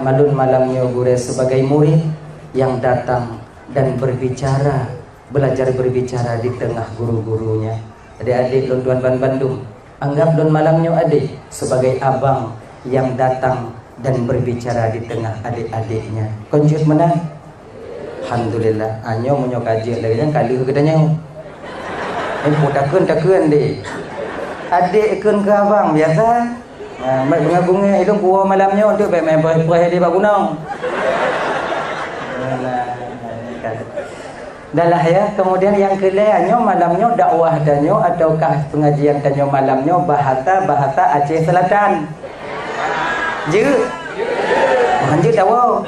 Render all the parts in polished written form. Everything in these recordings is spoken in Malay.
Malun malamnya gure sebagai murid yang datang dan berbicara, belajar berbicara di tengah guru-gurunya. Adik-adik Lun Tuan Ban Bandung, anggap Lun malamnya adik sebagai abang yang datang dan berbicara di tengah adik-adiknya. Konjut menang. Alhamdulillah. Anyo menyo kaji lagi kan kali kedanya. Takun deh. Adik kun ke abang biasa. Mai bunga-bunga hidung kuah malamnya untuk main perih di Bagunong. Dalah ya, kemudian yang kelihatannya malamnya dakwah danyo ataukah pengajian danyo malamnya bahasa Aceh Selatan. Je. Lanjut dakwah.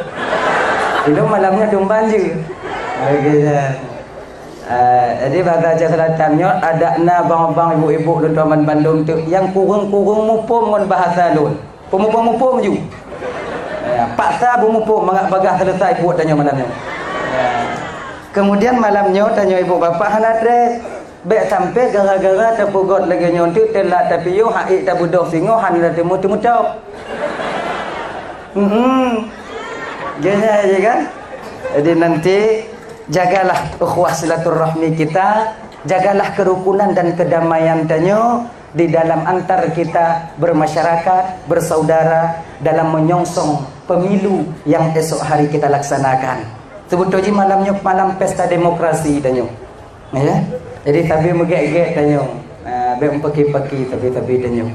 Hidung malamnya dumban je. Jadi bahasa Aceh Selatannya ada abang-abang ibu-ibu Lun Tuan Bandung tu yang kurung-kurung mupum dengan bahasa Lun. Pemupum-mupum ju. Paksa bermupum mengak bagah selesai buat tanya malamnya. Kemudian malamnya tanya ibu bapa hana dress. Baik sampai gara-gara terpugot lagi nyontik telat tapi yo haik tak budoh singo han dah temu-temu. Gini aja kan? Jadi nanti jagalah ukhuwah silaturahmi kita, jagalah kerukunan dan kedamaian tanyo di dalam antar kita bermasyarakat, bersaudara dalam menyongsong pemilu yang esok hari kita laksanakan. Sebetulnya malamnya malam pesta demokrasi tanyo. Ya. Jadi tapi megek-gek tanyo. Be peki-peki tapi tanyo.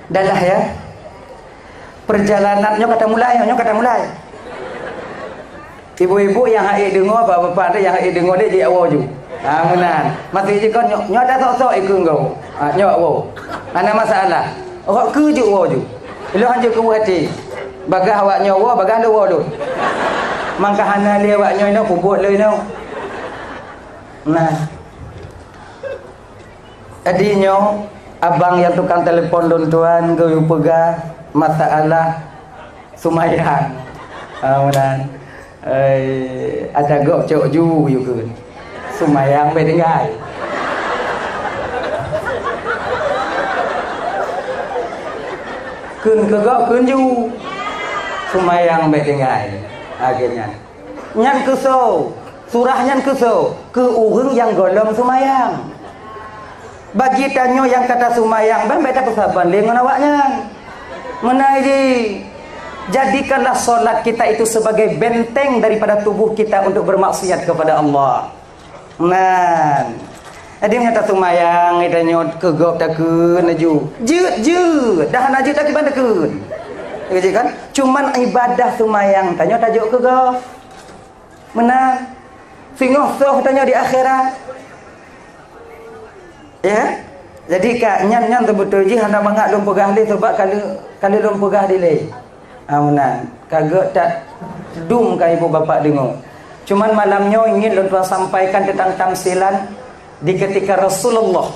Dalah ya. Perjalanannya kata mulai. Ibu-ibu yang haik dengar, bapak-bapak dia yang haik dengar dia je awal ju. Menan. Masih je kau nyok dah sok-sok ikut kau. Nyok awal. Ana masalah. Orang ke je awal ju. Bila hanja ke hati. Bagah awak nyawa, bagah lu awal. Mangka hana dia awak nyoy no puput le no. Nah. Adinyo abang yang tukang telefon Lun Tuan geu pegah masalah sumayang. Menan. Ada gok cok ju yukun sumayang bedengai kun ke gok kun ju sumayang bedengai akhirnya nyan keso surah nyan keso ke urang yang golong sumayang bagi tanyo yang kata sumayang ben beta persaban dengan awaknya menai di. Jadikanlah solat kita itu sebagai benteng daripada tubuh kita untuk bermaksiat kepada Allah. Nah, ada yang kata sumayang, ada nyot kegop takun aju. Je, dah najut tak kiban takun. Gitu kan? Cuman ibadah sumayang tanya tajuk kegop. Menang. Singoh soh tanya di akhirat. Ya? Jadi kak nyan betul je hendak mangak lom pegah dia sebab kalau lom pegah dia leh. Amunan kagak tak dum ka ibu bapa dengar. Cuman malamnya ingin Lun Tuan sampaikan tentang tamsilan di ketika Rasulullah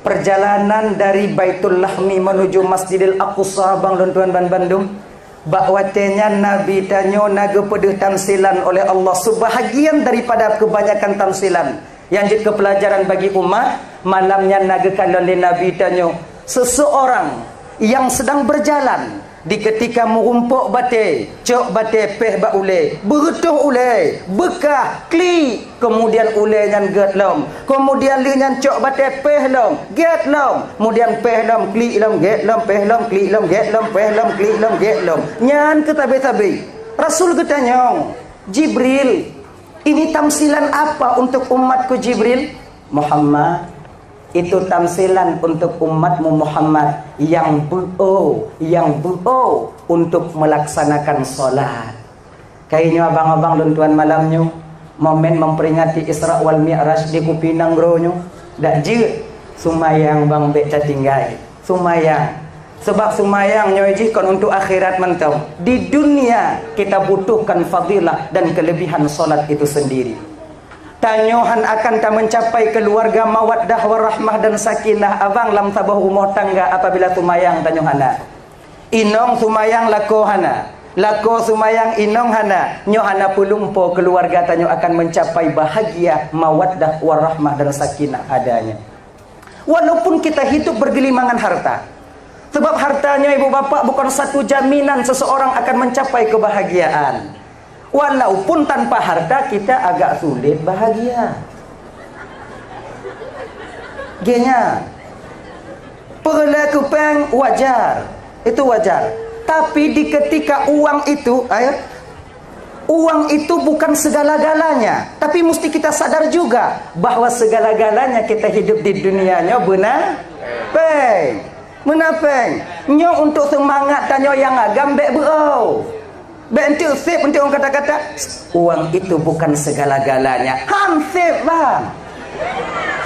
perjalanan dari Baitul Lahmi menuju Masjidil Aqsa bang Lun Tuan Ban Bandung bakwatenya Nabi tanyo naga pedeh tamsilan oleh Allah sebahagian daripada kebanyakan tamsilan yang jadi kepelajaran bagi umat malamnya naga kalon Nabi tanyo seseorang yang sedang berjalan di ketika merumpuk bate, cok bate peh ba ule, berutuh ule, bekah, kli, kemudian ule nyan get lom, kemudian li nyan cok bate peh lom, get lom, kemudian peh lom, kli lom, get lom, peh lom, kli lom, get lom, peh lom, kli lom, get lom. Nyan ketabe-tabe. Rasul ketanya, Jibril, ini tamsilan apa untuk umatku Jibril? Muhammad, itu tamsilan untuk umatmu Muhammad yang bu'o untuk melaksanakan solat. Kayaknya abang-abang Lun Tuan malamnya momen memperingati Isra wal Mi'raj di Kupinang Gronyo dak je sumayang bang bek catinggai sumayang sebab sumayang nyoji kon untuk akhirat mentau. Di dunia kita butuhkan fadilah dan kelebihan solat itu sendiri. Tanyohan akan tak mencapai keluarga mawaddah warahmah dan sakinah abang lam tabah rumah tangga apabila sumayang tanyohana. Inong sumayang lako hana. Lako sumayang inong hana. Nyohana pulumpo keluarga tanyo akan mencapai bahagia mawaddah warahmah dan sakinah adanya. Walaupun kita hidup bergelimangan harta. Sebab hartanya ibu bapa bukan satu jaminan seseorang akan mencapai kebahagiaan. Walaupun tanpa harta kita agak sulit bahagia. Genya. Perlakuan wajar. Itu wajar. Tapi di ketika uang itu, uang itu bukan segala-galanya. Tapi mesti kita sadar juga bahwa segala-galanya kita hidup di dunianya benar. Menapeng nyo untuk semangat tanyo yang agam bek berau bek entuk sip untuk orang kata-kata uang itu bukan segala-galanya. Hansip bang,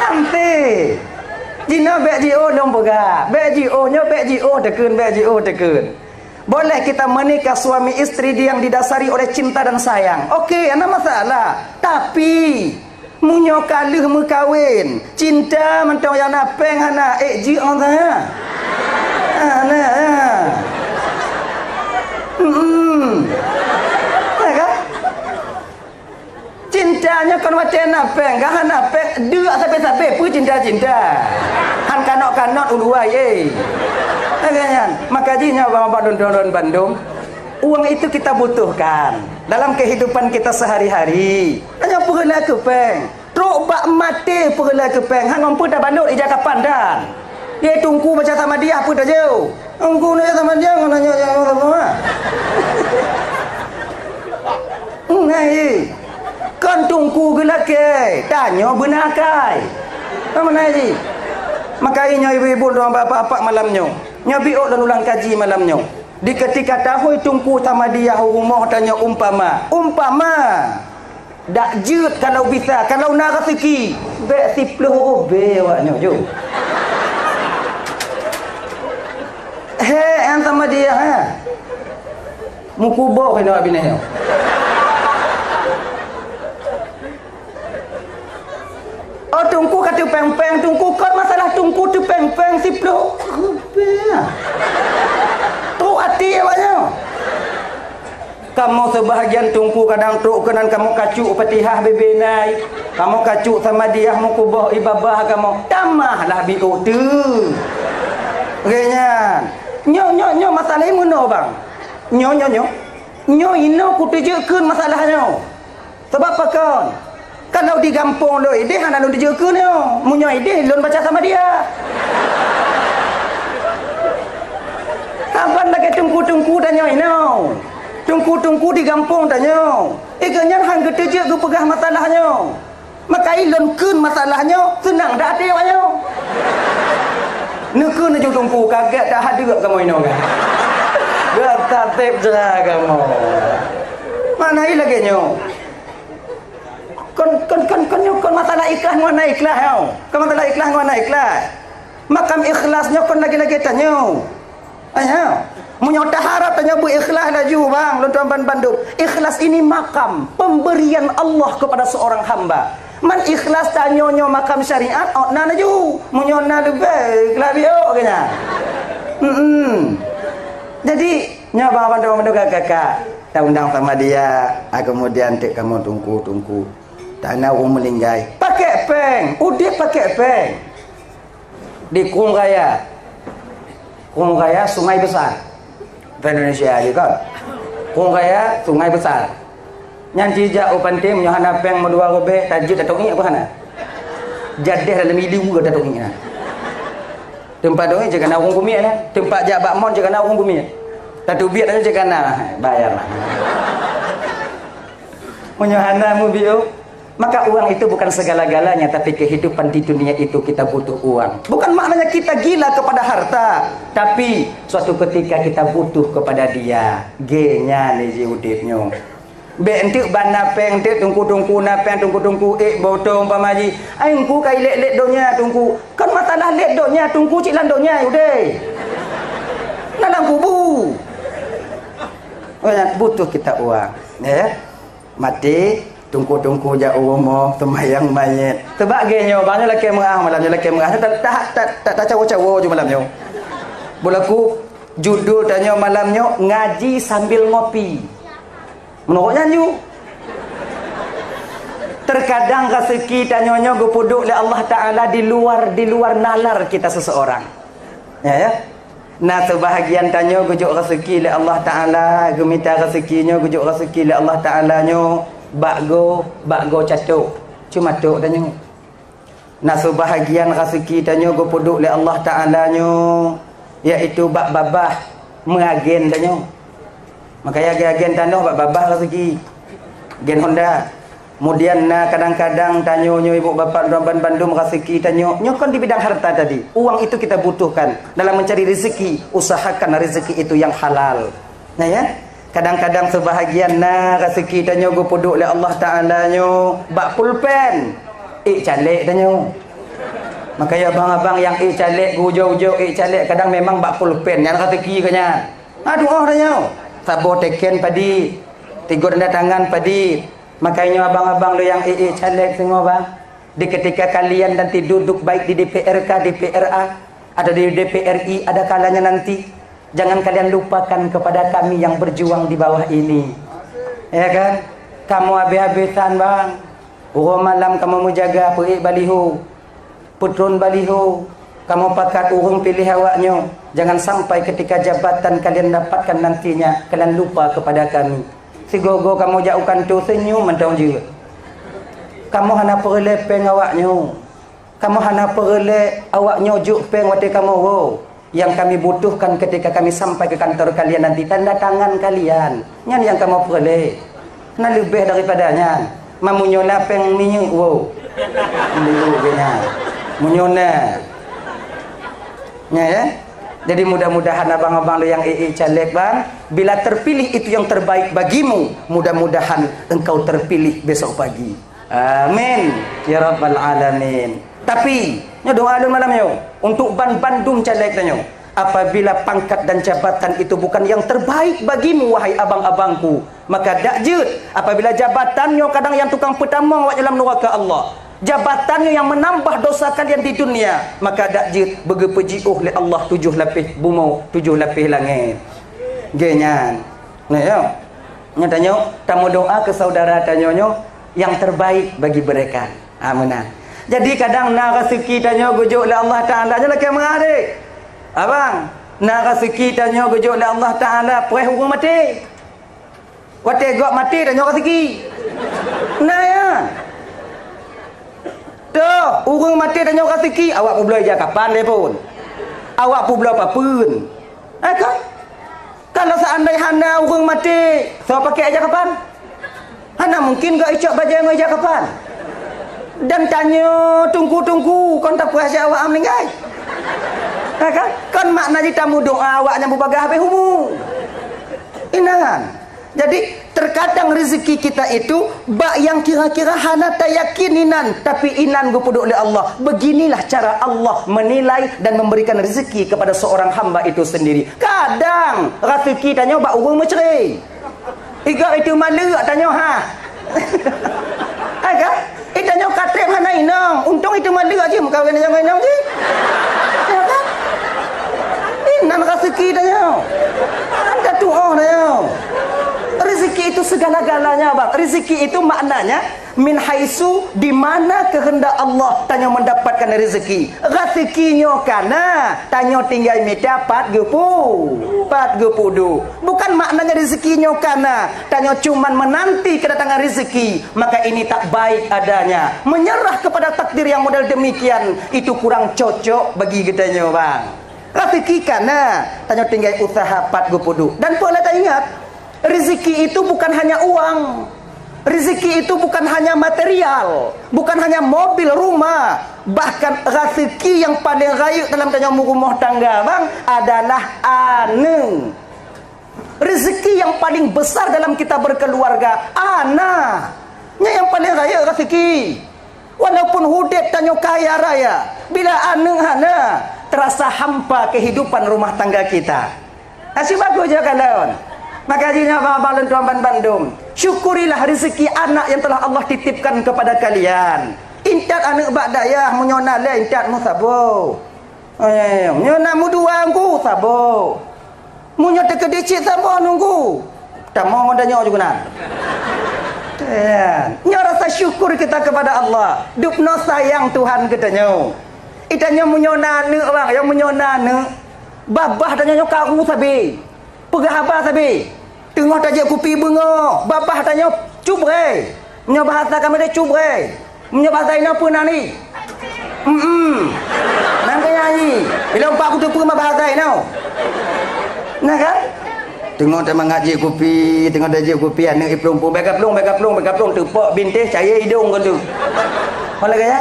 hansip jina bek jio dong boga bek jio nyo bek jio tekun. Boleh kita menikah suami istri yang didasari oleh cinta dan sayang, okey, ada masalah. Tapi munyo kaluh mu kawin cinta mentau yang napeng hana ji on ta cintanya kan macam napeng gah napeng dua sampai pu cinta han kanok uluai maka jinya bapak don Bandung, uang itu kita butuhkan dalam kehidupan kita sehari-hari. Hanya perlah kepeng truk bak mati perlah kepeng hang mampu dah banduk ija kapan dan dia tunggu macam sama dia apa dah jauh engku ni sama dia nanya semua ngai kan tunggu gelak ke tanya benar kai mana ji makanya ibu-ibu dan bapak-bapak malamnya nyabiok dan ulang kaji malamnya di ketika tahu tunggu sama dia rumah tanya umpama dak jut kalau bisa kalau nak rezeki bek 10 obe awaknya jo yang sama dia mukubah kena bini oh tungku kata peng-peng tungku kan masalah tungku tu peng-peng 10 obe tu hati awaknya. Kamu sebahagian tungku kadang truk kenan kamu kacuk Fatihah bebenai. Kamu kacuk sama dia mukubah ibabah kamu. Tamahlah biuk tu. Okeynya. Nyo masalah imuno bang. Nyo ino ku tujukeun masalahnya. Sebab apa kon? Kalau di kampung lo ide hana lo tujukeun yo. Munyo ide lon baca sama dia. Kapan lagi tungku-tungku dan nyo ino. Tungku-tungku di kampung tanya. Ikannya hang ketujuk ke pegah masalahnya. Maka ilon kun masalahnya senang dah ada awaknya. Nekun aja tungku kaget dah ada kamu ini kan. Gak tatip dah kamu. Mana lagi nyo? Kon masalah ikhlas mana ikhlas yo? Kon masalah ikhlas mana ikhlas? Makam ikhlasnya kon lagi-lagi tanya. Ayo. Menyota harap tanya bu ikhlas laju bang Tuan Bandung. Ikhlas ini makam pemberian Allah kepada seorang hamba. Man ikhlas tanyo makam syariat na laju menyona lebih kelabio kena. Jadi nyoba Bandung kakak tak undang sama dia. Kemudian tek kamu tungku tanah meninggai. Pakai peng, udah pakai peng. Di Kung Raya sungai besar. Indonesia juga. Kung Raya sungai besar. Nyanci jak upantim nyohana peng medua robe tajud tatongi apa hana? Jadeh dalam idu ke tatongi na. Tempat doi jaga na urang bumi na. Tempat jak bakmon jaga na urang bumi. Tatu biat aja jaga na bayarlah. Nyohana mu bio. Maka uang itu bukan segala-galanya, tapi kehidupan di dunia itu kita butuh uang. Bukan maknanya kita gila kepada harta, tapi suatu ketika kita butuh kepada dia. G-nya leji udipnya. Bentuk bana peng tungku na peng tungku botong pamaji. Aingku kai lek donya tungku. Kan masalah lek donya tungku cilan donya udah. Dalam kubu. Butuh kita uang, ya. Mati tungku ja umo semayang mayit. Sebab genyo bang lelaki merah malamnya lelaki merah tak cawo-cawo je malamnya. Bolaku judul tanya malamnya ngaji sambil ngopi. Menurutnya you. Terkadang rezeki tanyanya gopodok oleh Allah Taala di luar nalar kita seseorang. Ya. Nah sebahagian tanya gujuk rezeki le Allah Taala, gemita rezekinya gujuk rezeki le Allah Taala nyo, bakgo catuk. Cuma tok tanya. Nah sebahagian rezeki tanya go puduk le Allah Taala nyo, iaitu bak babah mengagen tanya. Makanya agen tanah bak babah rezeki. Gen Honda. Kemudian kadang-kadang tanyo ibu bapa Ramban Bandung rezeki tanyo kan di bidang harta tadi. Uang itu kita butuhkan dalam mencari rezeki, usahakan rezeki itu yang halal. Nah ya, kadang-kadang sebahagian rezeki tanyo go puduk oleh Allah Taala nyo bak pulpen. Calek tanyo. Makanya abang-abang yang calek hujau-hujau calek kadang memang bak pulpen yang rezeki kanya. Aduh tanyo. Sabo teken padi, tiga rendah tangan padi. Makanya abang-abang lo yang calek semua bang, di ketika kalian nanti duduk baik di DPRK, DPRA, ada di DPRI, ada kalanya nanti jangan kalian lupakan kepada kami yang berjuang di bawah ini, ya kan? Kamu habis-habisan bang, urung malam kamu menjaga perik baliho, putrun baliho, kamu pakat urung pilih awaknya. Jangan sampai ketika jabatan kalian dapatkan nantinya kalian lupa kepada kami. Si gogo kamu jauhkan tu senyum mentang je. Kamu hana perle peng awaknya. Kamu hana perle awaknya juk peng wate kamu wo. Yang kami butuhkan ketika kami sampai ke kantor kalian nanti tanda tangan kalian. Nyan yang kamu perle. Nah lebih daripadanya. Mamunyona peng minyak wo. Dulu genya. Munyona. Ya. Jadi mudah-mudahan abang-abang lo yang caleg bang, bila terpilih itu yang terbaik bagimu, mudah-mudahan engkau terpilih besok pagi. Amin ya rabbal alamin. Tapi doa alun malamnya untuk Bandung caleg tanya, apabila pangkat dan jabatan itu bukan yang terbaik bagimu wahai abang-abangku, maka dakjut apabila jabatannya kadang yang tukang pertama awak dalam neraka Allah, jabatannya yang menambah dosa kalian di dunia, maka dakjut begepejiuh oleh Allah 7 lapis bumi, 7 lapis langit. Genyan. Nah ya. Nyatanya tamu doa ke saudara tanyonyo yang terbaik bagi mereka. Amanah. Jadi kadang rezeki tanyo gujuk oleh Allah Taala je laki mengadik. Abang, rezeki tanyo gujuk oleh Allah Taala perih urung mati. Wate gok mati tanyo rezeki. Nah ya. Tuh, urung mati dan nyawa rezeki, awak pun belum kapan dia pun. Awak pun belum apa-pun. Kan? Kalau seandainya hana urung mati, so pakai aja kapan? Hana mungkin gak icap bajai aja kapan? Dan tanya, tunggu, kon tak puas awak meninggal. Kan? Kan makna tamu doa awak yang berbagah habis humu. Inahan. Jadi terkadang rezeki kita itu bak yang kira-kira hana tak yakininan, tapi inan gupuduk oleh Allah. Beginilah cara Allah menilai dan memberikan rezeki kepada seorang hamba itu sendiri. Kadang rezeki tanya bak urung menceri. Iga itu malu tanya ha. Aga, tanya katrep hana inang. Untung itu malu aja kawin dengan inang je. Ya kan? Inan rezeki tanya. Anda doa tanya. Rezeki itu segala-galanya bang. Rezeki itu maknanya min haisu, di mana kehendak Allah tanya mendapatkan rezeki. Rezekinya kana tanya tinggal minta 4 gepu. Bukan maknanya rezekinya kana tanya cuman menanti kedatangan rezeki. Maka ini tak baik adanya. Menyerah kepada takdir yang model demikian itu kurang cocok bagi kitanya bang. Rezeki kana tanya tinggal usaha 4 gepu. Dan pola tak ingat, rezeki itu bukan hanya uang. Rezeki itu bukan hanya material, bukan hanya mobil, rumah. Bahkan rezeki yang paling raya dalam tanya rumah tangga bang adalah anak. Rezeki yang paling besar dalam kita berkeluarga, anaknya yang paling raya rezeki. Walaupun hudip tanya kaya raya, bila anak hana terasa hampa kehidupan rumah tangga kita. Asyik bagus je kawan. Maka jadinya abang-abang dan tuan Bandung, syukurilah rezeki anak yang telah Allah titipkan kepada kalian. Intat anak bak dayah menyona le intat mu sabo. Menyona mu dua angku sabo. Munyo tekedicit sabo nunggu. Tak mau adanya juga nak. Nyo rasa syukur kita kepada Allah. Dupno sayang Tuhan katanya. Itanya menyona anak bang, yang menyona anak. Babah tanya karu sabi. Pegah abah sabi. Tengah tajak kupi bunga. Babah tanya cubre. Nya bahasa kami dia cubre. Nya bahasa ini apa nani? Nanti nyanyi. Bila empat aku tu mah bahasa ini. Nah kan? Tengok tak mengaji kopi, tengok tajak kopi anak iplung pun bega plung tepak bintih cahaya hidung kan tu. Apa lagi ya?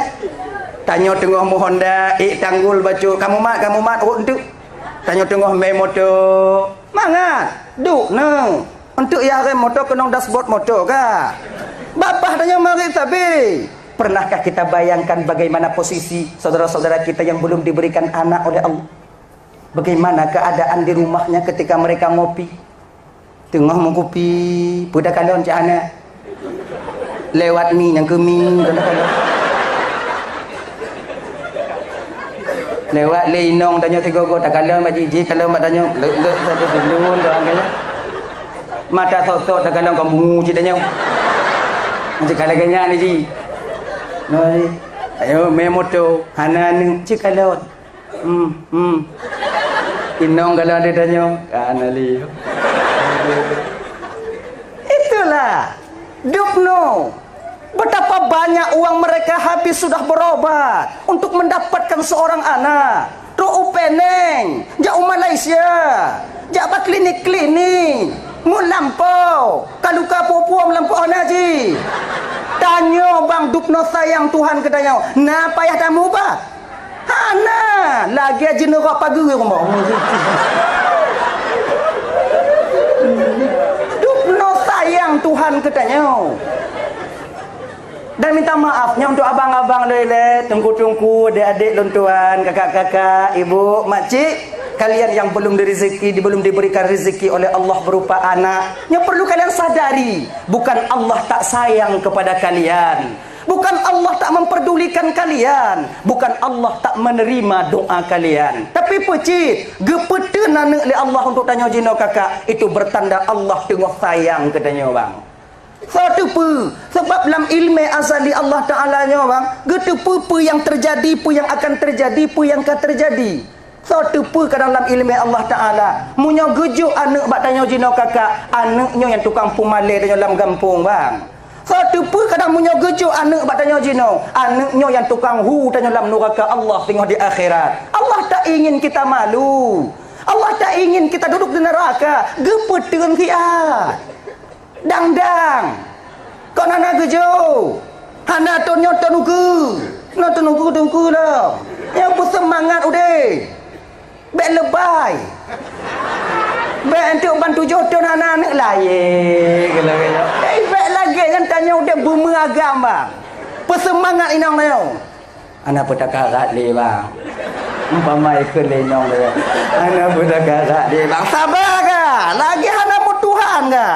Tanya tengah mu Honda, tanggul baca kamu mat untuk. Tanya tengah main motor. Mangat. Duk nang. Untuk ya rem motor kena dashboard motor ka. Bapa tanya mari sabi. Pernahkah kita bayangkan bagaimana posisi saudara-saudara kita yang belum diberikan anak oleh Allah? Bagaimana keadaan di rumahnya ketika mereka ngopi? Tengah mau kopi, budak kalon cak anak. Lewat mi yang kemi kadang-kadang. Lewat lenong tanya tiga go tak kalon majiji kalau mak tanya lek satu dulu doang kaya. Mata sok-sok tak kalon kamu citanya. Macam kalaganya ni ji. Noi. Ayo main motor. Hana ni cikalon. Inong kalau dia tanya, kanali. Itulah Dupno. Betapa banyak uang mereka habis sudah berobat untuk mendapatkan seorang anak. Ruu peneng, jauh Malaysia, jauh klinik-klinik, melampau, kaluka pupu melampau naji. Tanya bang Dupno sayang Tuhan ketanya, nah payah tamu bah? Hana, lagi aja nerok pagi rumah. Dupno sayang Tuhan ketanya. Dan minta maafnya untuk abang-abang lele, tungku-tungku, adik-adik lontuan, kakak-kakak, ibu, makcik, kalian yang belum diberikan rezeki oleh Allah berupa anak, yang perlu kalian sadari, bukan Allah tak sayang kepada kalian, bukan Allah tak memperdulikan kalian, bukan Allah tak menerima doa kalian, tapi pecit gepete nanek oleh Allah untuk tanya jino kakak, itu bertanda Allah tengah sayang katanya bang. Satu pu sebab dalam ilmu azali Allah Taala nya bang, gitu pu yang terjadi, pu yang akan terjadi, pu yang akan terjadi. Satu pu ke dalam ilmu Allah Taala. Munyo gejuk anak bak tanya jino kakak, anaknya yang tukang pumale tanya dalam kampung bang. Satu pu kadang munyo gejuk anak bak tanya jino, anaknya yang tukang hu tanya dalam neraka Allah tengok di akhirat. Allah tak ingin kita malu. Allah tak ingin kita duduk di neraka. Gepeteun kiat. Dang-dang. Kau nak gejo. Hana tonyo tonuku. No tonuku lah. Yang bersemangat udah. Bek lebay. Bek untuk bantu jodoh anak-anak lain. Bek lagi kan tanya udah bumeragam bang. Bersemangat inang dia. Anak petakarat le bang. Umpamai ke lenong dia. Anak petakarat le bang. Sabar ke? Lagi hana mu Tuhan ke?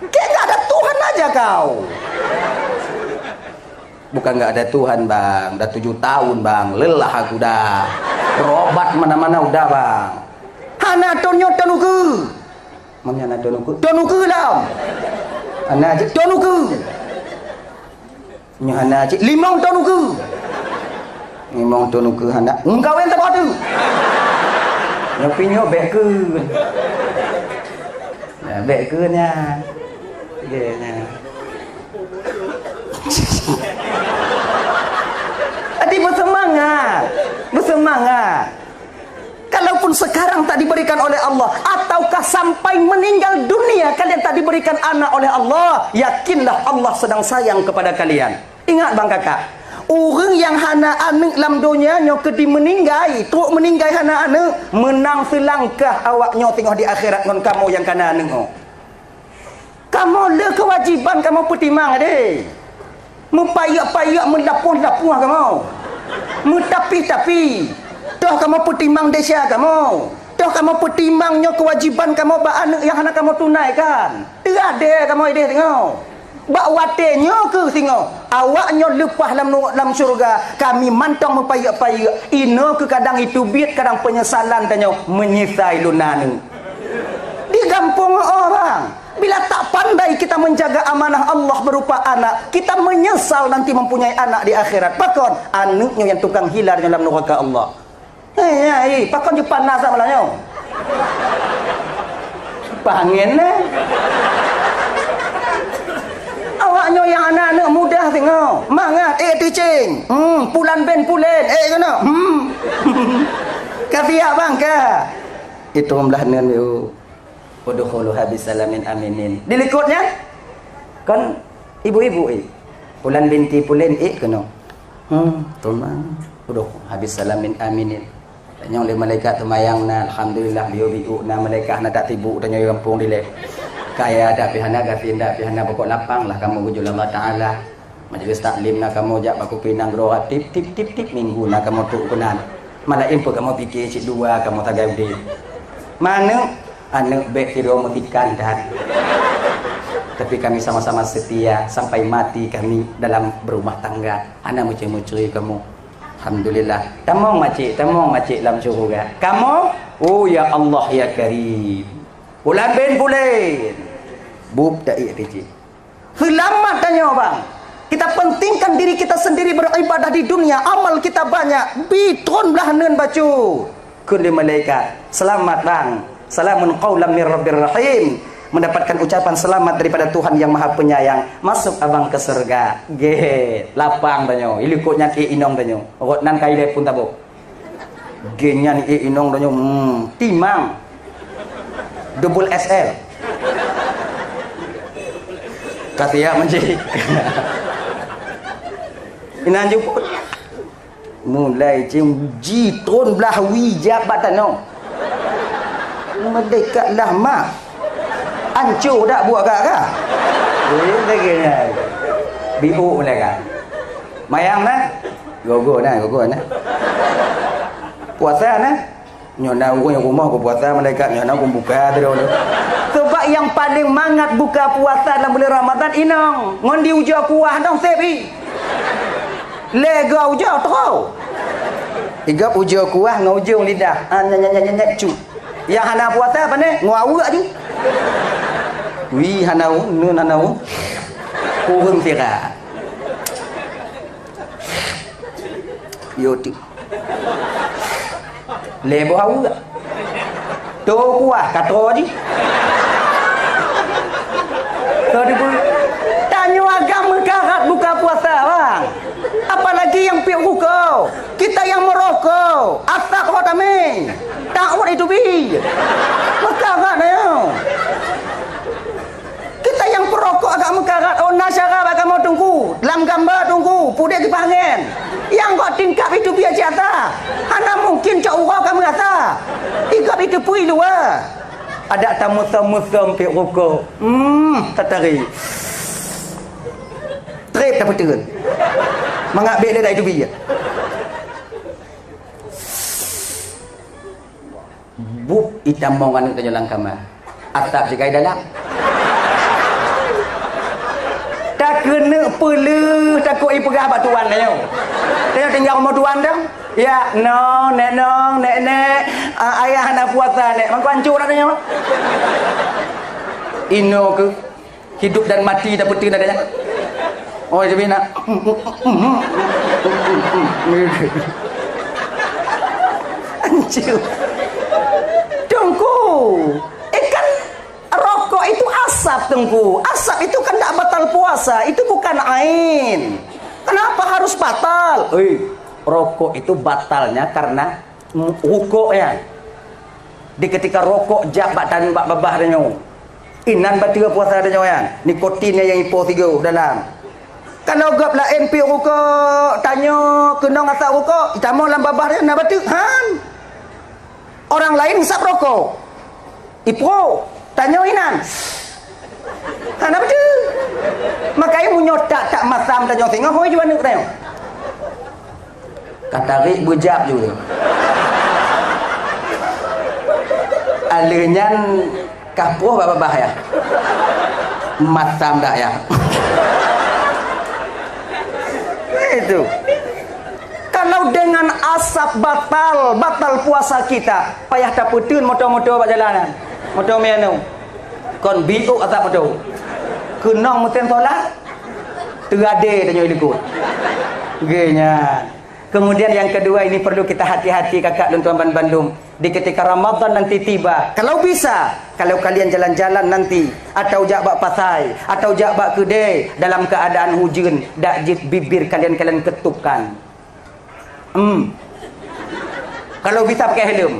Kayak gak ada Tuhan aja kau. Bukan gak ada Tuhan bang. Dah 7 tahun bang. Lelah aku dah. Berobat mana-mana udah bang. Hana tonyo tonuku. Mana hana tonuku? Tonuku lah. Hana aja tonuku. Nya hana aja 5 tonuku. 5 tonuku hana. Engkau yang tak ada. Yang pinyo bek ke. Ya bek ke nya. Adik bersemangat. Kalaupun sekarang tak diberikan oleh Allah, ataukah sampai meninggal dunia kalian tak diberikan anak oleh Allah, yakinlah Allah sedang sayang kepada kalian. Ingat bang kakak, orang yang hana anak dalam dunia nyo kedi meninggai, teruk meninggai hana anak, menang selangkah awaknya tengok di akhirat ngon kamu yang kana anak. Kamu le kewajiban kamu pertimang ade. Mepayak-payak melapuh-lapuh kamu. Metapi-tapi. Toh kamu pertimang desa kamu. Toh kamu pertimangnya kewajiban kamu ba anak yang hendak kamu tunaikan. Tiada kamu ide tengok. Bak watenya ke tengok. Awaknya lepas dalam syurga, kami mantong mepayak-payak. Ino ke kadang itu biat kadang penyesalan tanya menyesai lunanu. Di kampung orang. Bila tak pandai kita menjaga amanah Allah berupa anak, kita menyesal nanti mempunyai anak di akhirat. Bahkan anaknya yang tukang hilar dalam neraka Allah. pakon je panas tak malahnya. Pangin eh. Awaknya yang anak-anak mudah tengok. Mangat teaching. Pulan ben pulen. Kena. Kafiak bang ka. Itu membelah nen yo. Udkhulu habis salamin aminin. Dilikutnya kan ibu-ibu Pulan binti pulen kena. Tuman. Udah habis salamin aminin. Tanya oleh malaikat temayang na alhamdulillah biu na malaikat na tak tibu tanya kampung dile. Kaya ada pihana gafinda pihana pokok lapang lah kamu gujul Allah Taala. Majlis taklim na kamu jak baku pinang roha tip minggu na kamu tu kunan. Malah info kamu fikir cik dua kamu tagay di. Mana anak bek kira matikan dan. Tapi kami sama-sama setia sampai mati kami dalam berumah tangga. Anak mucui-mucui kamu. Alhamdulillah. Tamong macik dalam syurga. Kamu? Oh ya Allah ya Karim. Bulan ben bulan. Bub tak cik. Selamat tanya bang. Kita pentingkan diri kita sendiri beribadah di dunia. Amal kita banyak. Bitun belah nun bacu. Kun di malaikat. Selamat bang. Salamun qaulam mir rabbir rahim. Mendapatkan ucapan selamat daripada Tuhan yang Maha Penyayang. Masuk abang ke surga. Get. Lapang tanyo. Ilikutnya inong tanyo. Rot nan kai le pun tabo. Genya ni inong tanyo. Timang. Double SL. Katia mencik. Inan juput. Mulai jitun belah wijab batano. Merdekatlah mak. Hancur tak buat kak? Lagi ni. Biu mereka. Mayang na? Gogo na. Puasa na? Nyona aku yang rumah aku puasa malaikat nyona aku buka terus. Sebab yang paling mangat buka puasa dalam bulan Ramadan inong. Ngondi ujar kuah dong sebi. Lega ujar terus. Igap ujar kuah ngujung lidah. Nyak cu. Yang hana puasa apa ni? Ngawak je. Wi hanau nun hanau kurung tira yoti lebo hau to kuah kato ji to dibu tanya agama karat buka puasa bang apalagi yang piuk buka kita yang merokok atak kau tameng takwat itu bi mekarat ya. Kita yang perokok agak mekarat nasyara agak mau tunggu dalam gambar tunggu pudik dipanggil yang kau tingkap itu biar jata hana mungkin cak urau kamu rasa tingkap itu pui luar ada tamu-tamu sampai rokok tatari trip tak betul mengambil dia itu biar buk hitam mongan itu jalan kamar atap sekai dalam tak kena pelu takut pegah batuan dia tengok tinggal rumah tuan dah ya no nek ayah nak puasa nek mak hancur dah tanya ino ke hidup dan mati tak betul adanya oh jadi nak hancur tunggu kan rokok itu asap tengku. Asap itu kan tak batal puasa. Itu bukan ain. Kenapa harus batal? Rokok itu batalnya karena rokok ya. Di ketika rokok jabak dan bak babah dia nyo. Inan batal puasa dia nyo ya. Nikotinnya yang ipo 3 dalam. Kalau gap lain pi rokok tanya kenong asap rokok, ditamo dalam babah dia nak batal. Orang lain hisap rokok. Ipo tanya inan. Kenapa betul? Makanya munyotak tak masam tanya tengok hoi jual nak tengok. Katarik bujab juga. Alenyan kapuh apa bahaya? Masam tak ya? Itu. Kalau dengan asap batal puasa kita, payah tak betul motor-motor berjalanan. Motor mianu. Kon biuk atap motor. Kenong muten tolak. Terade tanya ikut. Genya. Kemudian yang kedua, ini perlu kita hati-hati kakak dan tuan Bandung. Di ketika Ramadan nanti tiba, kalau bisa, kalau kalian jalan-jalan nanti, atau jak bak pasai, atau jak bak kedai, dalam keadaan hujan, dak jit bibir kalian ketukan. Kalau bisa pakai helm.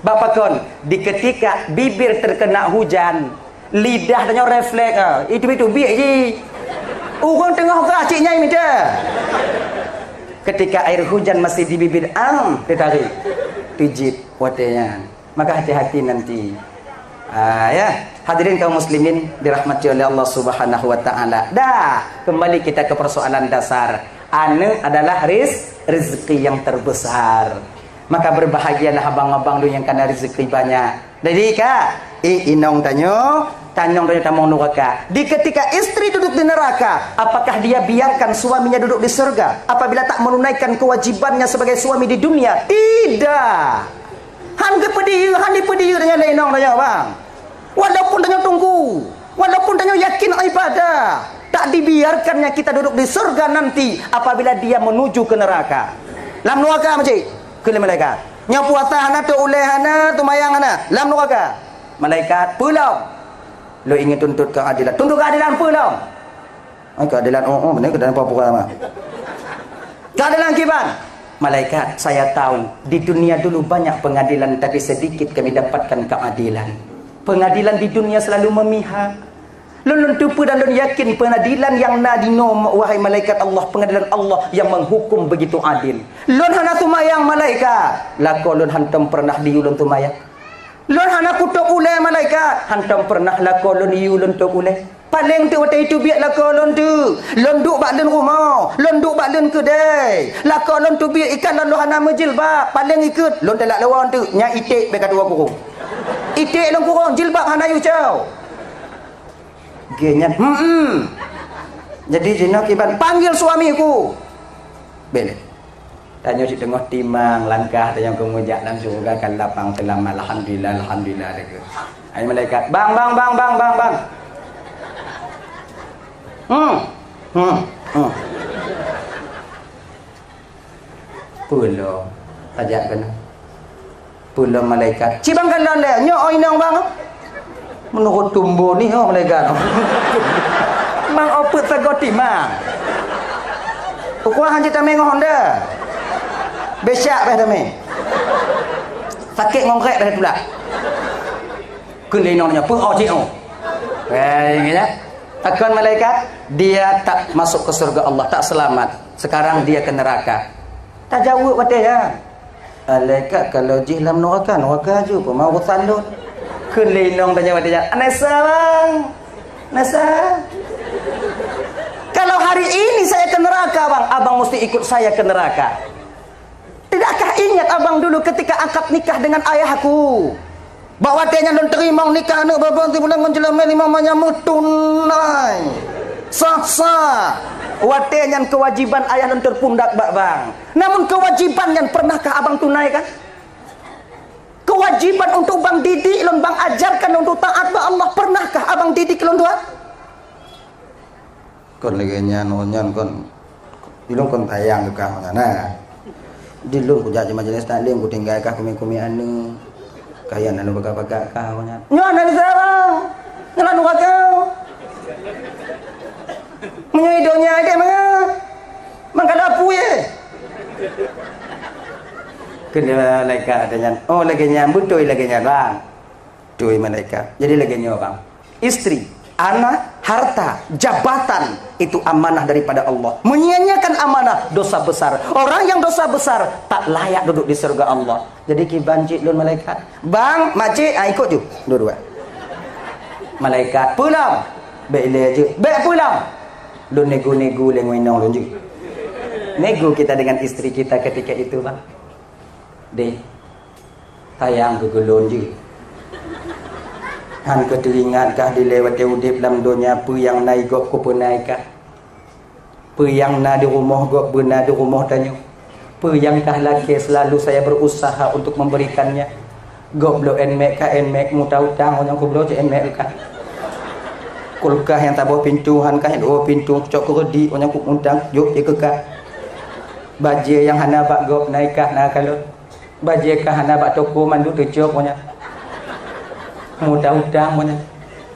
Bapak kon, di ketika bibir terkena hujan, lidah tanya refleks itu biar je. Orang tengah ke aciknya ini dah. Ketika air hujan masih di bibir, ditarik, pijit watenya. Maka hati-hati nanti. Ya, hadirin kaum muslimin dirahmati oleh Allah Subhanahu wa taala. Dah, kembali kita ke persoalan dasar. Ane adalah rezeki yang terbesar. Maka berbahagialah abang-abang dulu yang kena rezeki banyak. Jadi kak, inong tanyong tamong neraka. Di ketika istri duduk di neraka, apakah dia biarkan suaminya duduk di surga apabila tak menunaikan kewajibannya sebagai suami di dunia? Tidak. Han pediu dengan inong tanya bang. Walaupun tanya tunggu, walaupun tanya yakin ibadah, tak dibiarkannya kita duduk di surga nanti apabila dia menuju ke neraka. Lam neraka macam ke malaikat. Nya puasa hana tu uleh hana tu mayang hana. Lam neraka. Malaikat pulang. Lo ingin tuntut keadilan. Tuntut keadilan pulang. Keadilan benar keadilan apa-apa mah. Keadilan kiban. Malaikat, saya tahu di dunia dulu banyak pengadilan tapi sedikit kami dapatkan keadilan. Pengadilan di dunia selalu memihak. Lun tupu dan lun yakin pengadilan yang nadinom wahai malaikat Allah, pengadilan Allah yang menghukum begitu adil. Lun hana tumayang malaikat, lako lun hantam pernah diulun tumayang. Lun hana kutuk ulai malaikat, hantam pernah lako lun diulun tuk ulai. Paling tu waktu itu biar lako lun tu, lun duk bak lun rumah, lun duk bak lun kedai. Lako lun tu biar ikan lun hana menjilbab, paling ikut lun telak lawan tu, nya itik bekat dua kurung. Itik lun kurung, jilbab hana yu cau. Genyan, jadi jenak iban panggil suamiku. Bele. Tanya si tengah timang langkah tanya kemujak dan surga kan lapang selamat alhamdulillah dek. Ai malaikat, bang. Pulo tajak kena. Pulo malaikat. Cibang kan le, nyo oi nang bang. Menurut tumbuh ni malaikat. Mang opet sagoti mang. Ukwa hanji tameng Honda. Besyak beh tameng. Sakit ngongkrek dah pula. Kelinongnya pu audio. Gitu. Akan malaikat dia tak masuk ke surga Allah, tak selamat. Sekarang dia ke neraka. Tak jauh katanya. Malaikat kalau jihlam neraka je pun mau salut. Kelinong tanya katanya. Nasa bang. Nasa. Kalau hari ini saya ke neraka bang, abang mesti ikut saya ke neraka. Tidakkah ingat abang dulu ketika akad nikah dengan ayahku? Bahawa dia non terima nikah anak babang ti bulan menjelang lima manyamu tunai. Sah. Watenya kewajiban ayah non terpundak bang. Namun kewajiban yang pernahkah abang tunaikan? Kewajiban untuk bang didik lon bang ajarkan untuk taat ba Allah, pernahkah abang didik lon tua? Kon lagi nyanonyan kon dilung kon tayang ke kau mana? Dilung ku jadi majelis taklim ku tinggal kah kumi anu. Kaya anu baga-baga kau nya. Nyon dari sarang. Ngelan kau. Menyidonya ide mana? Mangkadapu ye. Kena malaikat adanya. Oh lagi nyambut tuh lagi bang. Tuh malaikat. Jadi lagi bang. Istri, anak, harta, jabatan itu amanah daripada Allah. Menyia-nyiakan amanah dosa besar. Orang yang dosa besar tak layak duduk di surga Allah. Jadi ki banjik lun malaikat. Bang, makcik ikut je. Dua-dua. Malaikat pulang. Baik le je. Baik pulang. Lun nego-nego lengoinong lun je. Nego kita dengan istri kita ketika itu bang. Deh, tayang kegulun je. Han keteringatkah dilewati udip dalam dunia apa yang naik gok ku naikah? Apa yang na di rumah gok benar di rumah tanya. Apa yang kah lagi selalu saya berusaha untuk memberikannya. Gok blo enmek ka enmek mu tahu tang yang ku blo je enmek ka. Kulkah yang tak bawa pintu han kah yang bawa pintu cok keredi yang ku undang yuk je ke ka. Bajie yang hana bak gop naikah na kalau. Bajie kah hana bak toko mandu tujuh punya. Mudah-mudahan punya.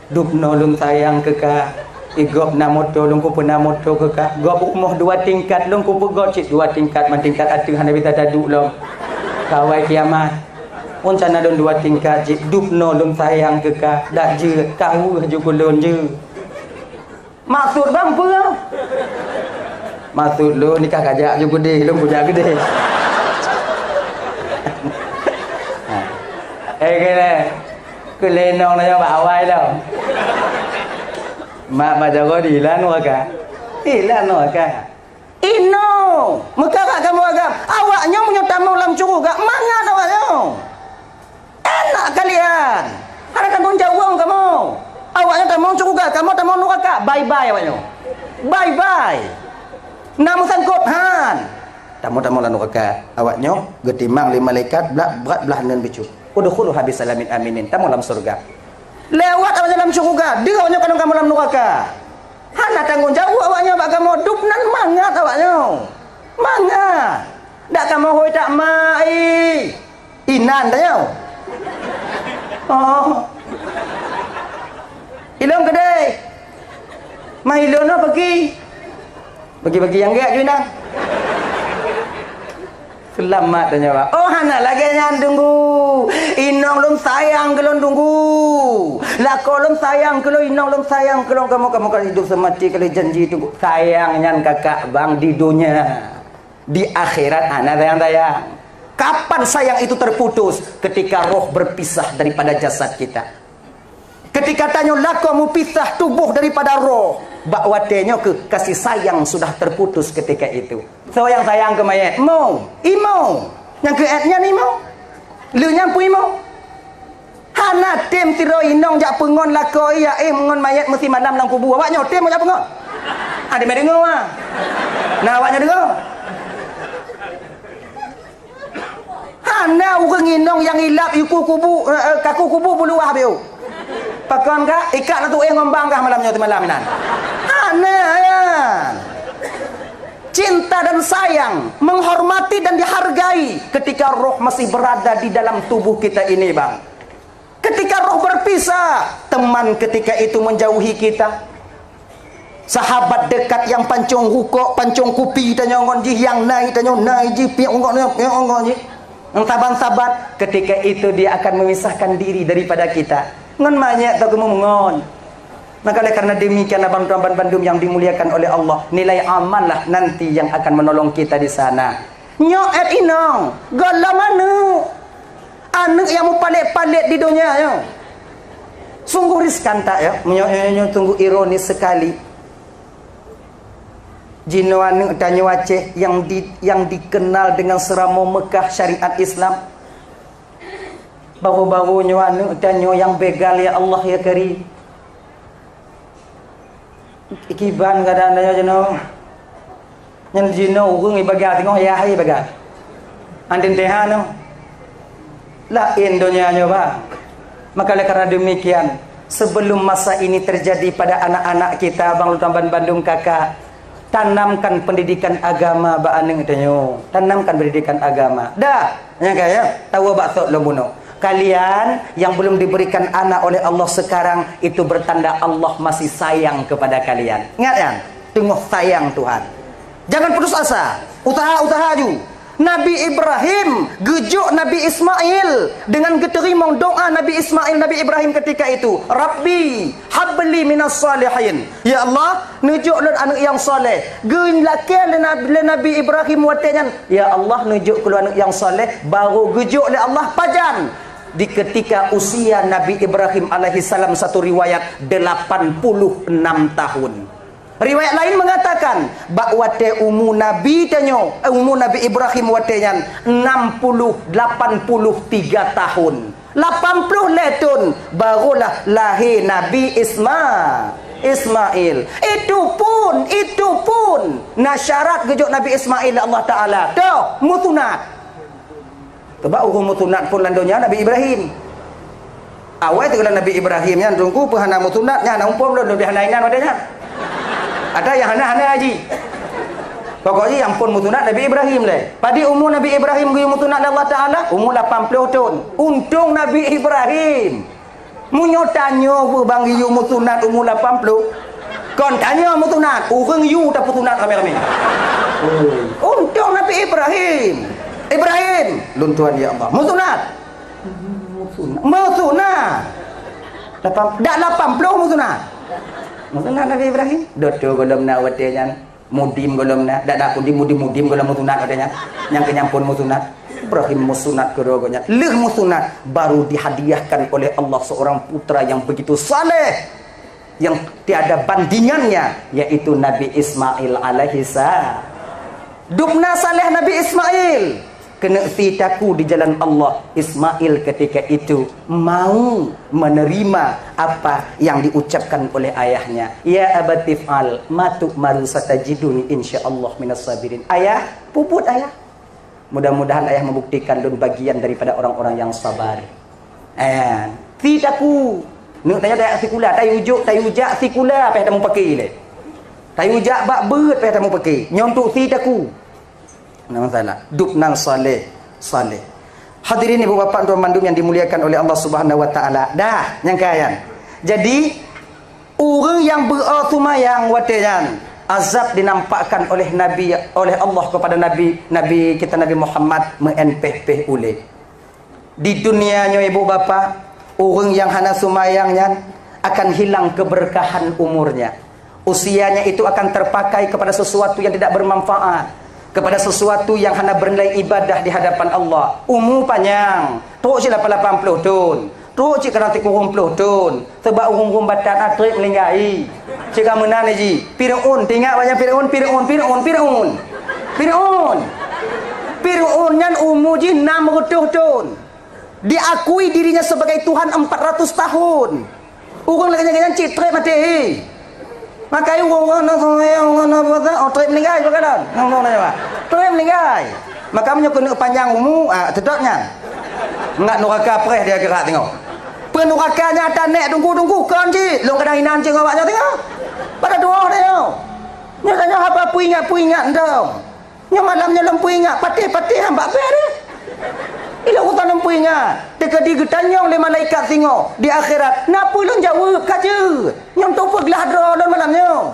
Dupno lung sayang kekah. Igop na motor lung ku pernah motor kekah. Gop umur 2 tingkat lung ku gop cik 2 tingkat man tingkat atu hana bita daduk long. Kawai kiamat. Pun sana don 2 tingkat cik dupno lung sayang kekah. Dak je kau ju kulun je. Maksud bang apa? Maksud lu nikah kajak je gede, lu punya gede. Kena kelenong na ba awai dah. Mak baca kau dilan waka. Dilan waka. Ino, mekak kamu agam. Awaknya punya tamu lam curug gak mangat awaknya. Enak kalian. Ada tanggung jawab kamu. Awaknya tamu curug gak, kamu tamu neraka. Bye-bye awaknya. Bye-bye. Namu sangkut han. Tamu-tamu lan neraka. Awaknya getimang 5 malaikat berat belah nan bicu. Udkhulu habis salamin aminin. Tamu dalam surga. Lewat awaknya dalam surga. Dia awaknya kadang kamu dalam neraka. Hana tanggung jawab awaknya bak kamu dupnan mangat awaknya. Mangat. Dak kamu hoi tak mai. Inan tanya. Oh. Ilong gede. Mai ilona pergi. Bagi-bagi yang gak Juina. Selamat tanya Pak. Oh hana lagi nyan tunggu. Inong lum sayang kelon tunggu. Lah kolom sayang kelon inong lum sayang kelon kamu kan hidup semati kalau janji tunggu. Sayang nyan kakak bang di dunia. Di akhirat hana sayang. Kapan sayang itu terputus? Ketika roh berpisah daripada jasad kita. Ketika tanya lah kamu pisah tubuh daripada roh. Bakwatenya ke kasih sayang sudah terputus ketika itu. So yang sayang ke mayat mau imo yang ke etnya ni mau lu nyampu imo hana tem tiro inong jak pengon lako ya mengon mayat mesti malam dalam kubur awaknya tem jak pengon ada mai dengar ah nah awaknya dengar hana urang inong yang hilap iku kubur kaku kubur buluah biu pakon ka ikat tu ngombang kah malamnya tu malam nan hana ya cinta dan sayang, menghormati dan dihargai ketika roh masih berada di dalam tubuh kita ini bang. Ketika roh berpisah, teman ketika itu menjauhi kita. Sahabat dekat yang pancung rukuk, pancung kupi tanya ngonji yang naik tanya naik ji piak ngonji. Saban-sabat ketika itu dia akan memisahkan diri daripada kita. Ngon banyak tak kamu mengon. Maka oleh karena demikian abang-abang Bandung yang dimuliakan oleh Allah, nilai amal lah nanti yang akan menolong kita di sana. Nyok et inong, gala mana? Anak yang mau palit-palit di dunia yo. Sungguh riskan tak ya? Nyok tunggu ironis sekali. Jino anak tanya Aceh yang dikenal dengan seramo Mekah syariat Islam. Baru-baru anak tanya yang begal ya Allah ya Karim. Ikiban kadang-kadang jeno nyen jino urang ibaga tengok ya hai baga andin teha no lain dunianya ba maka oleh karena demikian sebelum masa ini terjadi pada anak-anak kita Bang Lutamban Bandung kakak tanamkan pendidikan agama ba aneng tanyo tanamkan pendidikan agama dah nya kaya tahu bakso lomuno kalian yang belum diberikan anak oleh Allah sekarang itu bertanda Allah masih sayang kepada kalian. Ingat ya, tengok sayang Tuhan. Jangan putus asa. Usaha-usaha ju. Nabi Ibrahim gejuk Nabi Ismail dengan keterimong doa Nabi Ismail Nabi Ibrahim ketika itu. Rabbi habli minas salihin. Ya Allah, nujuk lu anak yang soleh. Geun lakian le Nabi Ibrahim watenyan. Ya Allah, nujuk lu anak yang soleh baru gejuk le Allah pajan. Di ketika usia Nabi Ibrahim alaihissalam satu riwayat 86 tahun. Riwayat lain mengatakan bakwate umu Nabi tanyo umu Nabi Ibrahim watenyan 83 tahun. 80 letun barulah lahir Nabi Ismail. Itu pun nasyarat gejuk Nabi Ismail Allah Taala. Tuh mutunat. Sebab hukum mutunat pun landonya Nabi Ibrahim. Awal tu kalau Nabi Ibrahim yang tunggu pahana mutunatnya, nak umpam belum lebih hanainan wadanya. Ada yang hana haji. Pokoknya yang pun mutunat Nabi Ibrahim leh. Pada umur Nabi Ibrahim guyung mutunat Allah Taala umur 80 tahun. Untung Nabi Ibrahim. Munyo tanya bang guyung mutunat umur 80. Kon tanya mutunat, urang yu tak mutunat kami. Untung Nabi Ibrahim. Ibrahim, luntuan ya Allah. Mutunat. Mutunat. Dak 80 mutunat. Mutunat Nabi Ibrahim. Dodo golom na watenya. Mudim golom na, dak mudim golom mutunat katanya. Yang kenyampun mutunat. Ibrahim musunat kerogonya. Leh musunat baru dihadiahkan oleh Allah seorang putra yang begitu saleh, yang tiada bandingannya, yaitu Nabi Ismail alaihi salam. Dubna saleh Nabi Ismail. Kena sitaku di jalan Allah. Ismail ketika itu mau menerima apa yang diucapkan oleh ayahnya. Ya abatif'al matuk maru satajiduni insyaallah minas sabirin. Ayah, puput ayah. Mudah-mudahan ayah membuktikan dan bagian daripada orang-orang yang sabar. Sitaku. Nak tanya dak sikula, tayujak sikula apa yang mau pakai le. Tayujak bak beut apa yang mau pakai. Nyontok sitaku. Nama salah. Duknang saleh. Hadirin ibu bapa tuan mandum yang dimuliakan oleh Allah Subhanahu wa taala. Dah nyangkayan. Jadi orang yang berasumayang watayan azab dinampakkan oleh Allah kepada Nabi kita Nabi Muhammad menpeh oleh. Di dunianya ibu bapa, orang yang hana sumayangnya akan hilang keberkahan umurnya. Usianya itu akan terpakai kepada sesuatu yang tidak bermanfaat, kepada sesuatu yang hanya bernilai ibadah di hadapan Allah. Umur panjang, teruk je 80 tahun, teruk je kena 30 tahun. Sebab urung-urung batat atrik melinggai. Cakap mana ji? Fir'aun, tengok banyak Fir'aun yang umur je 60 tahun. Diakui dirinya sebagai Tuhan 400 tahun. Urung lagi-lagi citrik mati. Maka orang trip meninggal juga kan? Trip meninggal. Maka kena panjang umur, tetapnya. Enggak neraka preh dia gerak tengok. Penurakanya tanek tunggu kan je. Long kadang inan je awaknya tengok. Pada dua dia. Nya tanya apa puingat ndau. Nya malamnya lempu ingat patih-patih hamba pe dia. Ila utan lempu ingat. Teka digetanyong le malaikat tengok di akhirat. Napa lu jawab kaje? Nyam tu pergilah dra dan malamnya.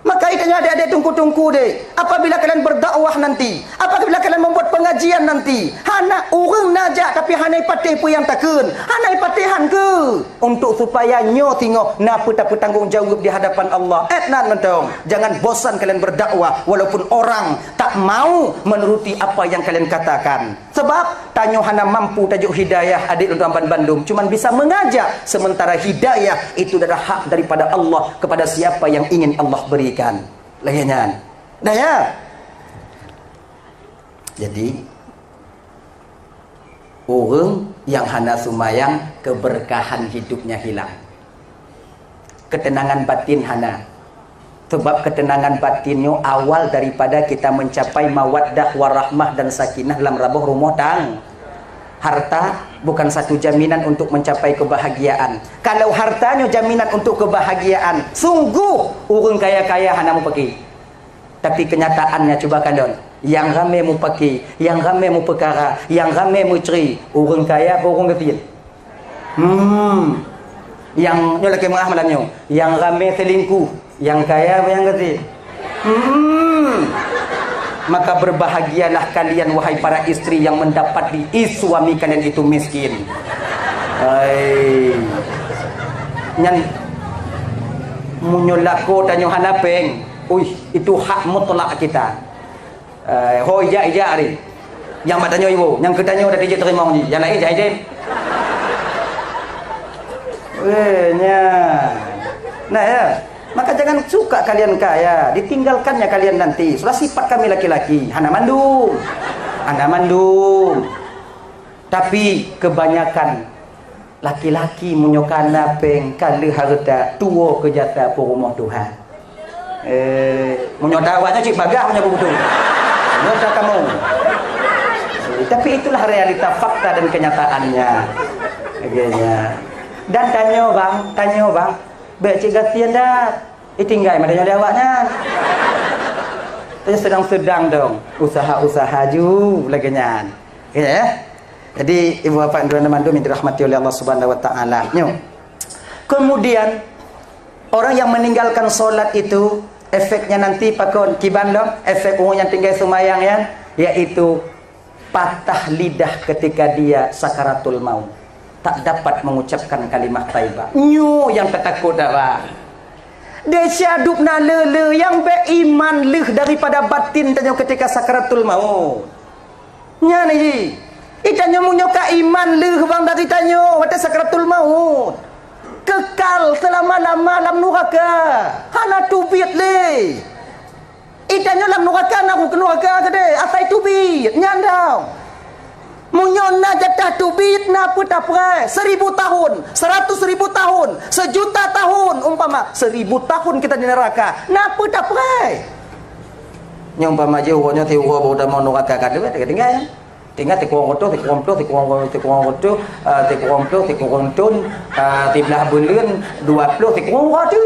Maka itanya adik-adik tunggu deh. Apabila kalian berdakwah nanti, apabila kalian membuat pengajian nanti, hana urang najak tapi hanai patih pun yang takun. Hanai patihan ke? Untuk supaya nyo tengok napa tak bertanggung jawab di hadapan Allah. Etnan mentong. Jangan bosan kalian berdakwah walaupun orang tak mau menuruti apa yang kalian katakan. Sebab tanyo hana mampu tajuk hidayah adik untuk Amban Bandung cuman bisa mengajak, sementara hidayah itu adalah hak daripada Allah kepada siapa yang ingin Allah beri. Laginya dah ya. Jadi orang yang hana sumayang keberkahan hidupnya hilang, ketenangan batin hana. Sebab ketenangan batinnya awal daripada kita mencapai mawaddah warahmah dan sakinah dalam rabuh rumah tang. Harta bukan satu jaminan untuk mencapai kebahagiaan. Kalau hartanya jaminan untuk kebahagiaan, sungguh orang kaya-kaya hana mau pergi. Tapi kenyataannya coba kalian, yang ramai mau pergi, yang ramai mau perkara, yang ramai mau ceri, orang kaya apa orang kecil? Yang nyolak mengah malamnya, yang ramai selingkuh, yang kaya apa yang kecil? Maka berbahagialah kalian wahai para istri yang mendapati suami kalian itu miskin. Nyan munyolako tanyo hanapeng. Itu hak mutlak kita. Hoja ari. Yang batanyo ibu, yang ketanyo dah dijak terima ni. Yang lain jahit. Nya. Nah ya. Maka jangan suka kalian kaya, ditinggalkannya kalian nanti. Sudah sifat kami laki-laki, hana mandum. Tapi kebanyakan laki-laki menyokana peng kali harta tua ke jasa rumah Tuhan. Menyodawanya cik bagah punya betul. Nyota kamu. Tapi itulah realita fakta dan kenyataannya. Dan tanya bang, baik cik gatian dah. Tinggal madanya dia awaknya. Tanya sedang-sedang dong. Usaha-usaha ju lagi nyan. Ya. Jadi ibu bapak dan teman-teman yang dirahmati oleh Allah Subhanahu wa taala. Kemudian orang yang meninggalkan solat itu efeknya nanti pakon kiban dong, efek orang yang tinggal semayang ya, yaitu patah lidah ketika dia sakaratul maut. Tak dapat mengucapkan kalimat taibah. Nyu yang takut dah. Dia syaduk na lele yang beriman leh daripada batin tanya ketika sakaratul maut. Nya ni. Itanya munyoka iman leh bang dari tanyo waktu sakaratul maut. Kekal selama-lama dalam neraka. Hana tubit le. Itanya dalam neraka nak ke neraka kade. Asai tubit nyandau. Munyona jatah tubit na puta prai 1000 tahun, 100.000 tahun, 1.000.000 tahun umpama 1000 tahun kita di neraka. Na puta prai. Nya umpama je uranya ti uro boda mau neraka kade tinggal ya. Tinggal tikurang roto, tikurang roto, tikurang ton, tibelah bulan 20 tikurang roto.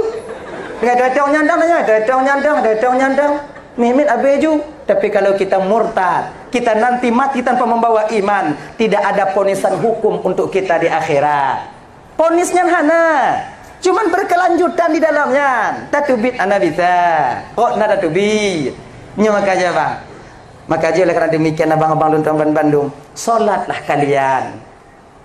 Dengan datang nyandang. Mimit abeju. Tapi kalau kita murtad, kita nanti mati tanpa membawa iman, tidak ada ponisan hukum untuk kita di akhirat. Ponisnya hana, cuman berkelanjutan di dalamnya. Tatubit ana bisa. Kok nada tubit. Nya makanya bang. Maka je kerana demikian abang-abang dan tuan Bandung, solatlah kalian.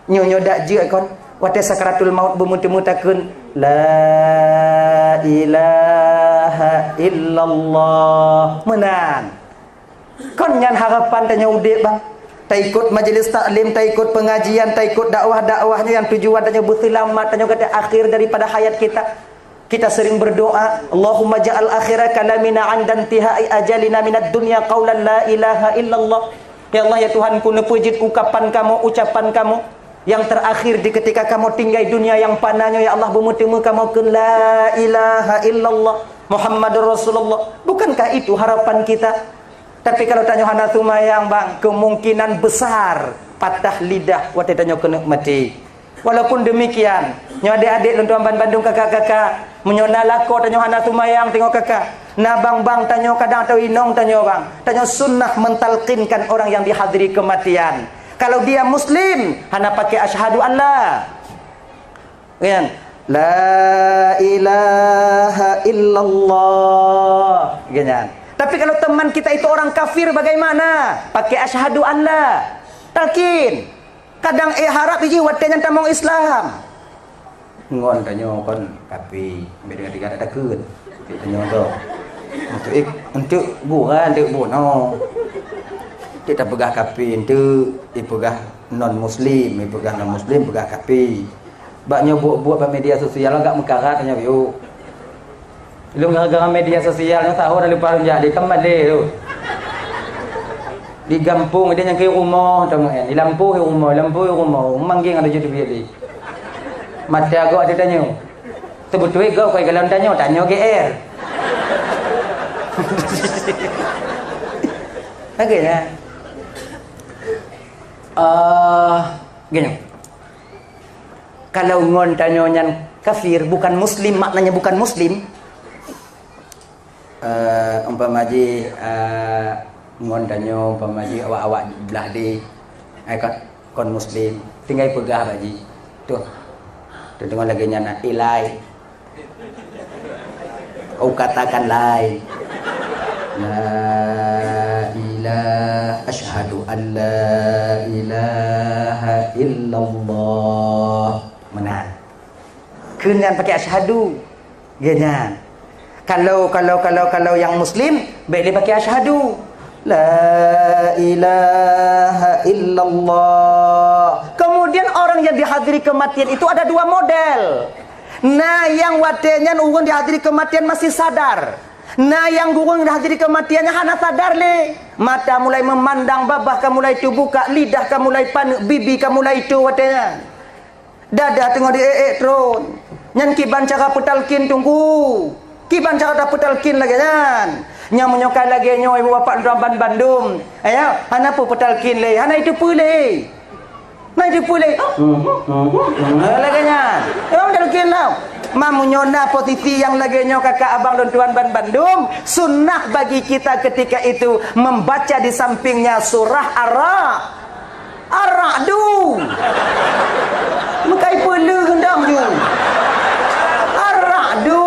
Nyo dak je kon wate sakaratul maut bermuta-mutakeun la ilaha illallah menang. Kon nyan harapan tanya udik bang. Tak ikut majlis taklim, tak ikut pengajian, tak ikut dakwah-dakwahnya yang tujuan tanya berselamat, tanya kata akhir daripada hayat kita. Kita sering berdoa, Allahumma ja'al akhira kalamina 'inda intihai ajalina minad dunya qaulan la ilaha illallah. Ya Allah ya Tuhanku, nepujit ucapan kamu yang terakhir di ketika kamu tinggal dunia yang panahnya ya Allah bermutemu kamu ke la ilaha illallah Muhammadur Rasulullah. Bukankah itu harapan kita? Tapi kalau tanya hana sumayang bang, kemungkinan besar patah lidah waktu tanya kena mati. Walaupun demikian, nyo adik-adik dan tuan Bandung kakak-kakak, menyona lako tanya hana sumayang tengok kakak. Nah bang tanya kadang atau inong tanya bang, tanya sunnah mentalqinkan orang yang dihadiri kematian. Kalau dia muslim, hana pakai asyhadu Allah. Kan? La ilaha illallah. Kan? Tapi kalau teman kita itu orang kafir bagaimana? Pakai asyhadu Allah. Talqin. Kadang harap biji watenya tamong Islam. Ngon tanya kon kapi, beda dengan ada keun. Tanya tu. Untuk bukan untuk buno. Kita pegah kapi untuk pegah non muslim, pegah non muslim pegah kapi. Baknya buat media sosial enggak mekarat tanya yo. Lu gara-gara media sosialnya tahu dari paling jadi kembali tu. Di kampung dia yang ke rumah tengok di lampu rumah mangging ada jadi bilik mata agak ada tanya sebetulnya kau kai kalau tanya GR okey ya gini kalau ngon tanyonya kafir bukan muslim maknanya bukan muslim umpama ji ngon tanyo pamaji awak-awak belah di kon muslim tinggal pegah baji tu dengar lagi nyana ilai kau katakan lai la ilaha asyhadu an la ilaha illallah menang kenyan pakai asyhadu genyan kalau yang muslim baik dia pakai asyhadu la ilaha illallah. Kemudian orang yang dihadiri kematian itu ada dua model. Nah yang wadenya urun dihadiri kematian masih sadar. Nah yang gurung dihadiri kematiannya hana sadar le. Mata mulai memandang, babah kamu mulai itu buka, lidah kamu mulai panik, bibi kamu mulai itu wadenya. Dada tengok di tron. Nyan kiban cara petalkin tunggu. Kiban cara petalkin lagi kan. Nya menyokai lagi nyo ibu bapak Tuan Bandung. Ayo, hana pu petalkin le. Hana itu pule. Nah itu pule. Lagi nya. Emang petalkin lah. Mamunyona posisi yang lagi nyo kakak abang dan tuan ban Bandung. Sunnah bagi kita ketika itu membaca di sampingnya surah Ar-Ra'du. Mukai pelu gendang ju. Ar-Ra'du.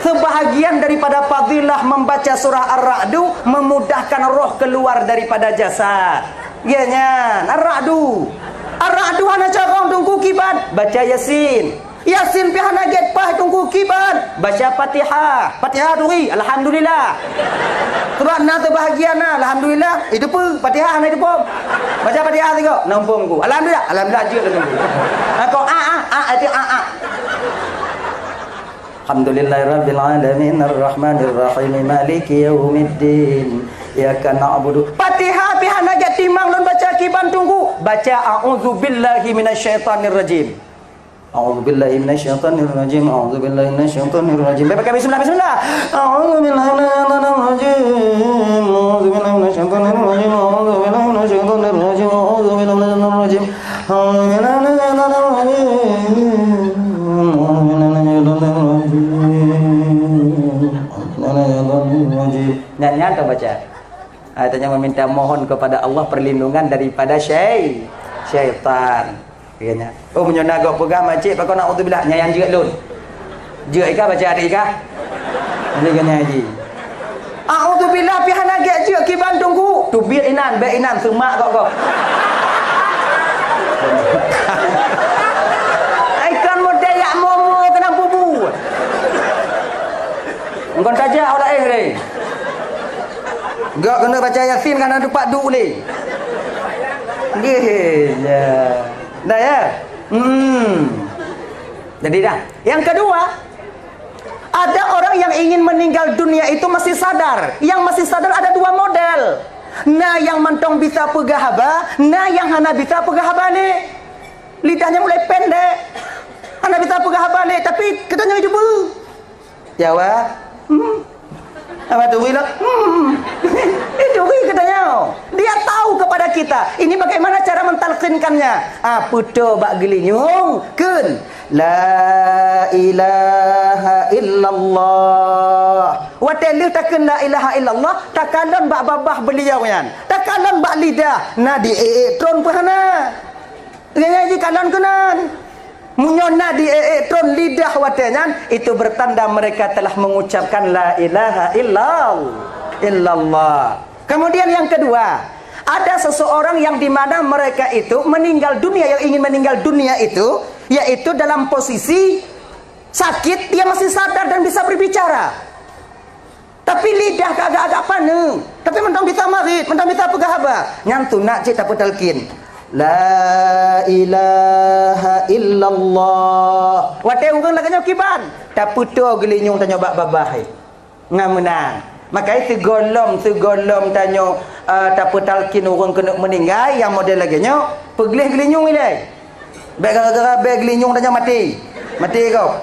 Sebahagian daripada fadilah membaca surah Ar-Ra'du memudahkan roh keluar daripada jasad. Ianya Ar-Ra'du. Ar-Ra'du hana carong tunggu kiban baca Yasin. Yasin pi hana get pah tunggu kiban baca Fatihah. Fatihah turi alhamdulillah. Surah na terbahagiana alhamdulillah. Itu pun Fatihah hana itu pun. Baca Fatihah tengok nampungku. Alhamdulillah. Alhamdulillah je tunggu. Aku itu Alhamdulillahirabbil alamin arrahmanirrahim maliki yaumiddin iyyaka na'budu. Fatihah pi hana get timang lon baca kiban tunggu baca a'udzubillahi minasyaitonir rajim. A'udzubillahi minasyaitonir rajim. A'udzubillahi minasyaitonir rajim. Baca bismillah. A'udzubillahi minasyaitonir rajim. A'udzubillahi minasyaitonir rajim. A'udzubillahi minasyaitonir rajim. A'udzubillahi minasyaitonir rajim. A'udzubillahi minasyaitonir rajim. Nyanyi atau baca? Artinya meminta mohon kepada Allah perlindungan daripada syaitan. Kayaknya. Oh menyona gak pegang macik pakau nak auzubillah nyayang jeuk lun. Jeuk ika baca adik ika. Ini kena haji. Auzubillah pi hana gak jeuk ki Bandung ku. Tu biar inan, baik inan semak kok. Ikan model yak momo kena bubu. Engkau saja orang ni. Gak kena baca Yasin kan ada pak duk ni. Dia. Dah ya. Jadi dah. Yang kedua, ada orang yang ingin meninggal dunia itu masih sadar. Yang masih sadar ada dua model. Nah yang mentong bisa pegah haba, nah yang hana bisa pegah haba ni. Lidahnya mulai pendek. Hana bisa pegah haba ni, tapi katanya hidup. Jawab. Apa tu bilang? Itu katanya. Dia tahu kepada kita. Ini bagaimana cara mentalqinkannya? Puto bak gelinyung kun la ilaha illallah. Wa telu takun la ilaha illallah, takalan bak babah beliau yan. Takalan bak lidah. Na di tron pahana. Ngaji kanan kenan. Munyona di tron lidah watenyan itu bertanda mereka telah mengucapkan la ilaha illallah. Kemudian yang kedua, ada seseorang yang di mana mereka itu meninggal dunia, yang ingin meninggal dunia itu yaitu dalam posisi sakit, dia masih sadar dan bisa berbicara. Tapi lidah agak-agak panu, tapi mentang bisa marit, mentang bisa pegah haba. Nyantu nak cik tak talqin. La ilaha illallah. Wate urang laganya kiban. Tak putu gelinyung tanya bak babah. Ngamunang. Maka itu golom tanya tak talqin urang kena meninggal yang model laganya peglih gelinyung ini. Baik gara-gara beg gelinyung tanya mati. Mati kau.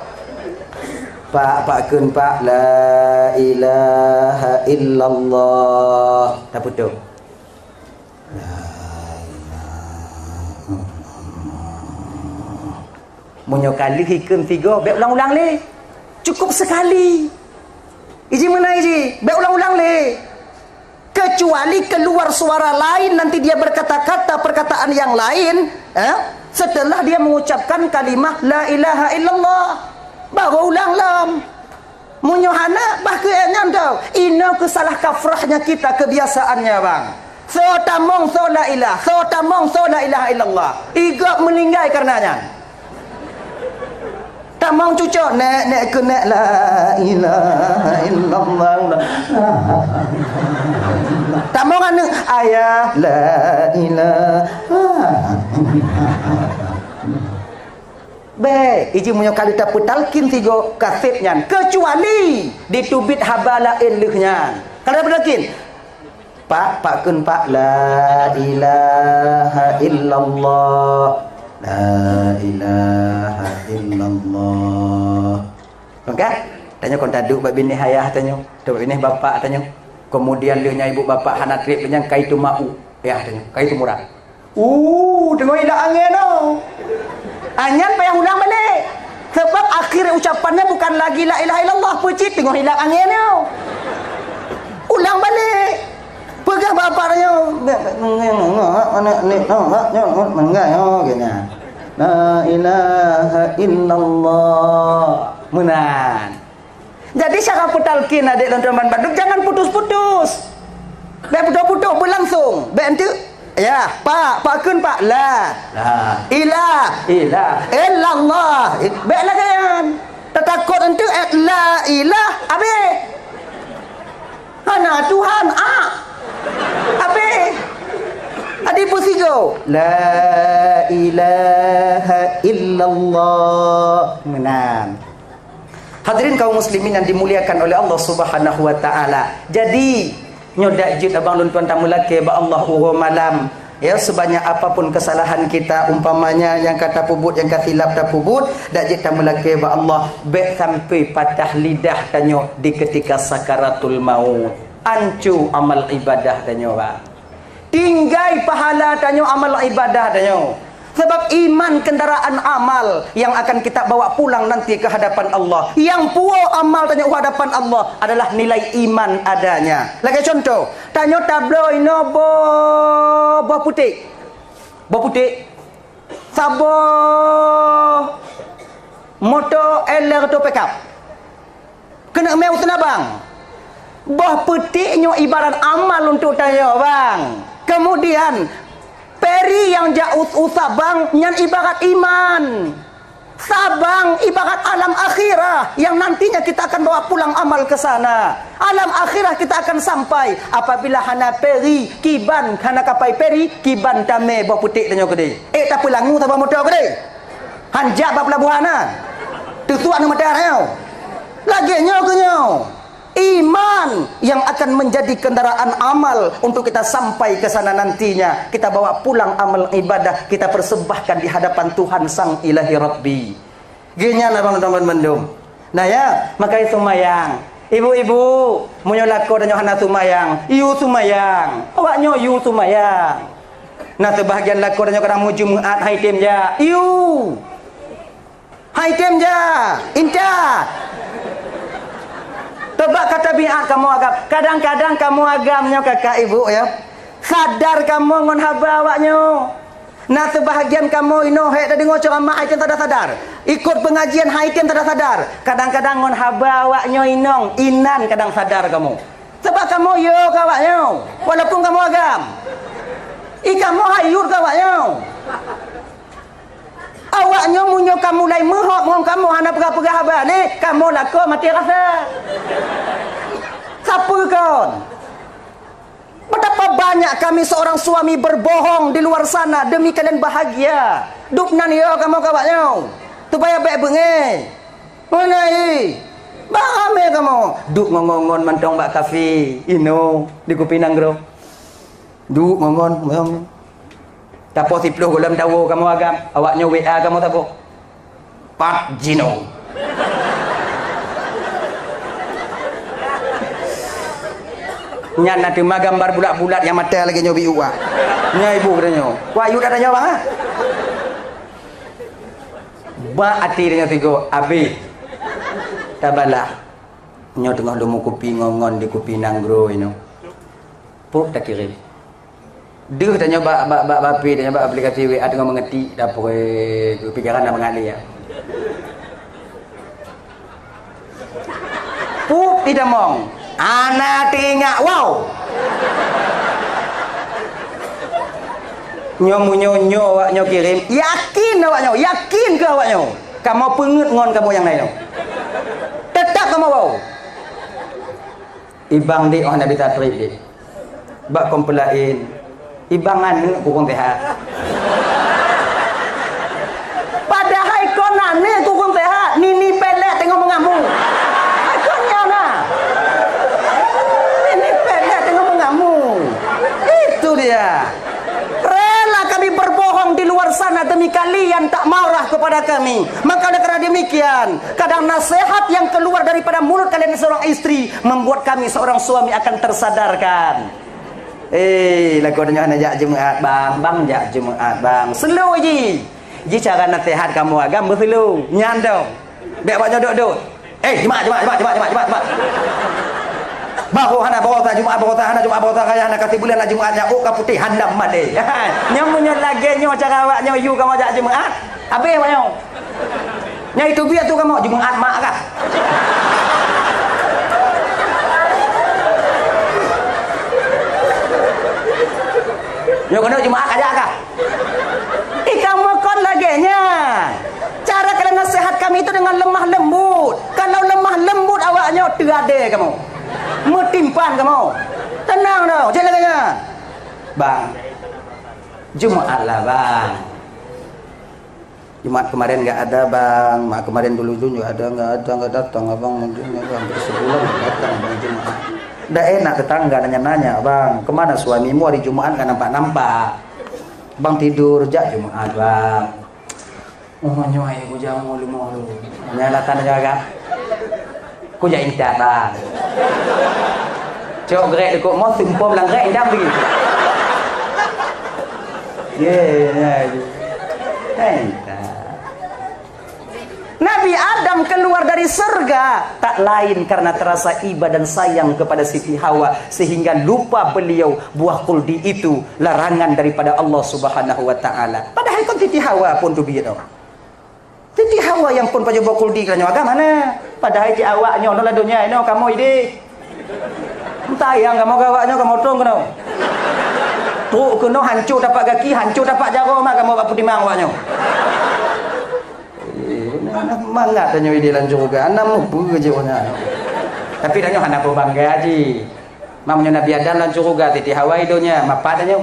Pak kun pak la ilaha illallah. Tak putu. Munyo kali hikun tiga, baik ulang-ulang le. Cukup sekali. Iji mana iji? Baik ulang-ulang le. Kecuali keluar suara lain, nanti dia berkata-kata perkataan yang lain, setelah dia mengucapkan kalimah la ilaha illallah. Baru ulang lam. Munyo hana bah keanyam tau. Ina kesalah kafrahnya kita, kebiasaannya bang. So tamong so la ilaha illallah. Igak meninggal karenanya. Tak mau cucuk nek kena la ilaha illallah. Tak mau kan ayah la ilaha. Baik, iji munyo kali tak talqin tiga kasitnya kecuali ditubit habala elehnya. Kalau berlakin Pak kun pak la ilaha illallah. La ilaha illallah. Okey? Tanya kon taduk bab bini hayah tanya. Tu bini bapak tanya. Kemudian dia ibu bapak hana trip penyang kai tu mau. Ya tanya. Kai tu murah. Tengok ila angin tu. Anyan payah ulang balik. Sebab akhir ucapannya bukan lagi la ilaha illallah, pecit tengok hilang anginnya. Ulang balik. Pegang bapaknya. La ilaha illallah. Menan. Jadi cara putalkin adik dan teman Bandung, jangan putus-putus. Baik putus-putus berlangsung. Baik nanti ya, pak kun pak la ilah illallah. Baiklah kan. Takut nanti la ilah habis. Hana Tuhan habis. Adik pusigo la ilaha illallah. Menang. Hadirin kaum muslimin yang dimuliakan oleh Allah Subhanahu wa taala. Jadi nyodak jut abang lun tuan tamu laki ba Allah uhu malam. Ya, sebanyak apapun kesalahan kita, umpamanya yang kata pubut, yang kata silap tak pubut, dak jit tamu laki ba Allah baik sampai patah lidah tanyo di ketika sakaratul maut. Ancu amal ibadah tanyo ba. Tinggai pahala tanyo amal ibadah tanyo. Sebab iman kendaraan amal yang akan kita bawa pulang nanti ke hadapan Allah. Yang puas amal tanya ke hadapan Allah adalah nilai iman adanya. Lagi contoh, tanya tabloid no boh putih. Boh putih. Sabah motor LR atau pickup. Kena meu sana bang. Boh putihnya ibarat amal untuk tanya bang. Kemudian peri yang jauh usabang yang ibarat iman. Sabang ibarat alam akhirah yang nantinya kita akan bawa pulang amal ke sana. Alam akhirah kita akan sampai apabila hana peri kiban, hana kapai peri kiban tame bawa putih tanya gede. Tak pulangu tak bawa motor gede. Hanjak bawa pelabuhana. Tutuak nama darah. Lagi nyo. Iman yang akan menjadi kendaraan amal untuk kita sampai ke sana nantinya. Kita bawa pulang amal ibadah, kita persembahkan di hadapan Tuhan Sang Ilahi Rabbi. Ginian abang teman mendung. Nah ya, makanya sumayang. Ibu-ibu, menyolako dan yohana sumayang. Iu sumayang. Awaknya iu sumayang. Nah sebahagian lako dan yohana Jumat hai tim ja. Iu. Hai tim ja. Inta. Tebak kata biat kamu agam. Kadang-kadang kamu agamnya kakak ibu ya. Sadar kamu ngon haba awaknya. Nah sebahagian kamu ino hek tadi ngocok ama haitem tak sadar. Ikut pengajian haitem tak sadar. Kadang-kadang ngon haba awaknya inong inan kadang sadar kamu. Sebab kamu yo kawaknya. Walaupun kamu agam. Kamu hayur kawaknya. Awaknya munyo kamu lai mehok mong kamu hana pegah-pegah balik kamu lako mati rasa. Siapa kon? Betapa banyak kami seorang suami berbohong di luar sana demi kalian bahagia. Dupnan yo kamu kawaknya. Supaya baik bengi. Mana i? Bahame kamu. Duk ngongon mantong bak kafe. Ino di Kupinang Gro. Duk ngongon. Tapo sipluh gulam tawo kamu agam. Awaknya WA kamu tapo. Pak Jino. Nyan nanti mah gambar bulat-bulat yang mata lagi nyobi uak. Nya ibu katanya. Wah ayu dah tanya bang ha. Ba ati dia tigo abi. Tabalah. Nyo tengah demu kopi ngongon di Kupinang Gro ino. Puk tak kirim. Duh tanya bapi tanya aplikasi WA tengah mengerti dapur pikiran dah mengalir ya. Pup tidak mong. Anak tinggal wow. Nyo awaknya kirim. Yakin awaknya, yakin ke awaknya? Kamu pengut ngon kamu yang lain. Tetap kamu wow. Ibang di orang Nabi Tatrib di. Bak komplain. Ibangan ni kukung tehat. Padahal konan ni kukung tehat. Nini pelek tengok mengamu. Ikonnya nah. Nini pelek tengok mengamu. Itu dia. Rela kami berbohong di luar sana demi kalian tak marah kepada kami. Maka karena demikian, kadang nasihat yang keluar daripada mulut kalian seorang istri membuat kami seorang suami akan tersadarkan. Lagu dia nak jak Jumaat bang jak Jumaat bang. Slow je. Ji cara nasihat kamu agam berselu. Nyandong. Biar banyak duduk. Jemaat. Baru hana berota Jumaat kaya hana kasih bulan Jumaatnya ka putih handam made. Nyamunya lagi nyo cara awaknya you kamu ajak Jumaat. Abe banyak. Nya itu biar tu kamu Jumaat mak kah? Yo kena Jumaat aja kah? Kamu kon lagi nya. Cara kalian nasihat kami itu dengan lemah lembut. Kalau lemah lembut awaknya terade kamu. Metimpan kamu. Tenang dong, jalan aja. Bang. Jumaat lah, Bang. Jumaat kemarin enggak ada, Bang. Mak kemarin dulu juga ada, enggak datang, Abang. Hampir sebulan enggak datang Bang Jumaat. Udah enak tetangga nanya-nanya, Bang, kemana suamimu hari Jumaat enggak nampak-nampak. Bang tidur jak Jumaat, Bang. Oh, nyuai ku jamu lu. Nyalakan jaga. Ku jak intat, Bang. Cok gerak dekuk mau tumpom lang gerak indam lagi. Nabi Adam keluar dari surga tak lain karena terasa iba dan sayang kepada Siti Hawa sehingga lupa beliau buah kuldi itu larangan daripada Allah Subhanahu wa taala. Padahal kon Siti Hawa pun tu biar tau. Siti Hawa yang pun pajo buah kuldi kerana agama mana? Padahal ci awaknya no ladonya no kamu ide. Entah yang kamu gawaknya kamu tong kena. Tu kena hancur dapat kaki, hancur dapat jarum mak kamu apa timang awaknya. Mangat tanya ide lanjut juga. Anamu beje wana. Tapi tanya hana ko bangga aji. Mamnya Nabi Adam lanjut juga Siti Hawa idonya, mapat tanya.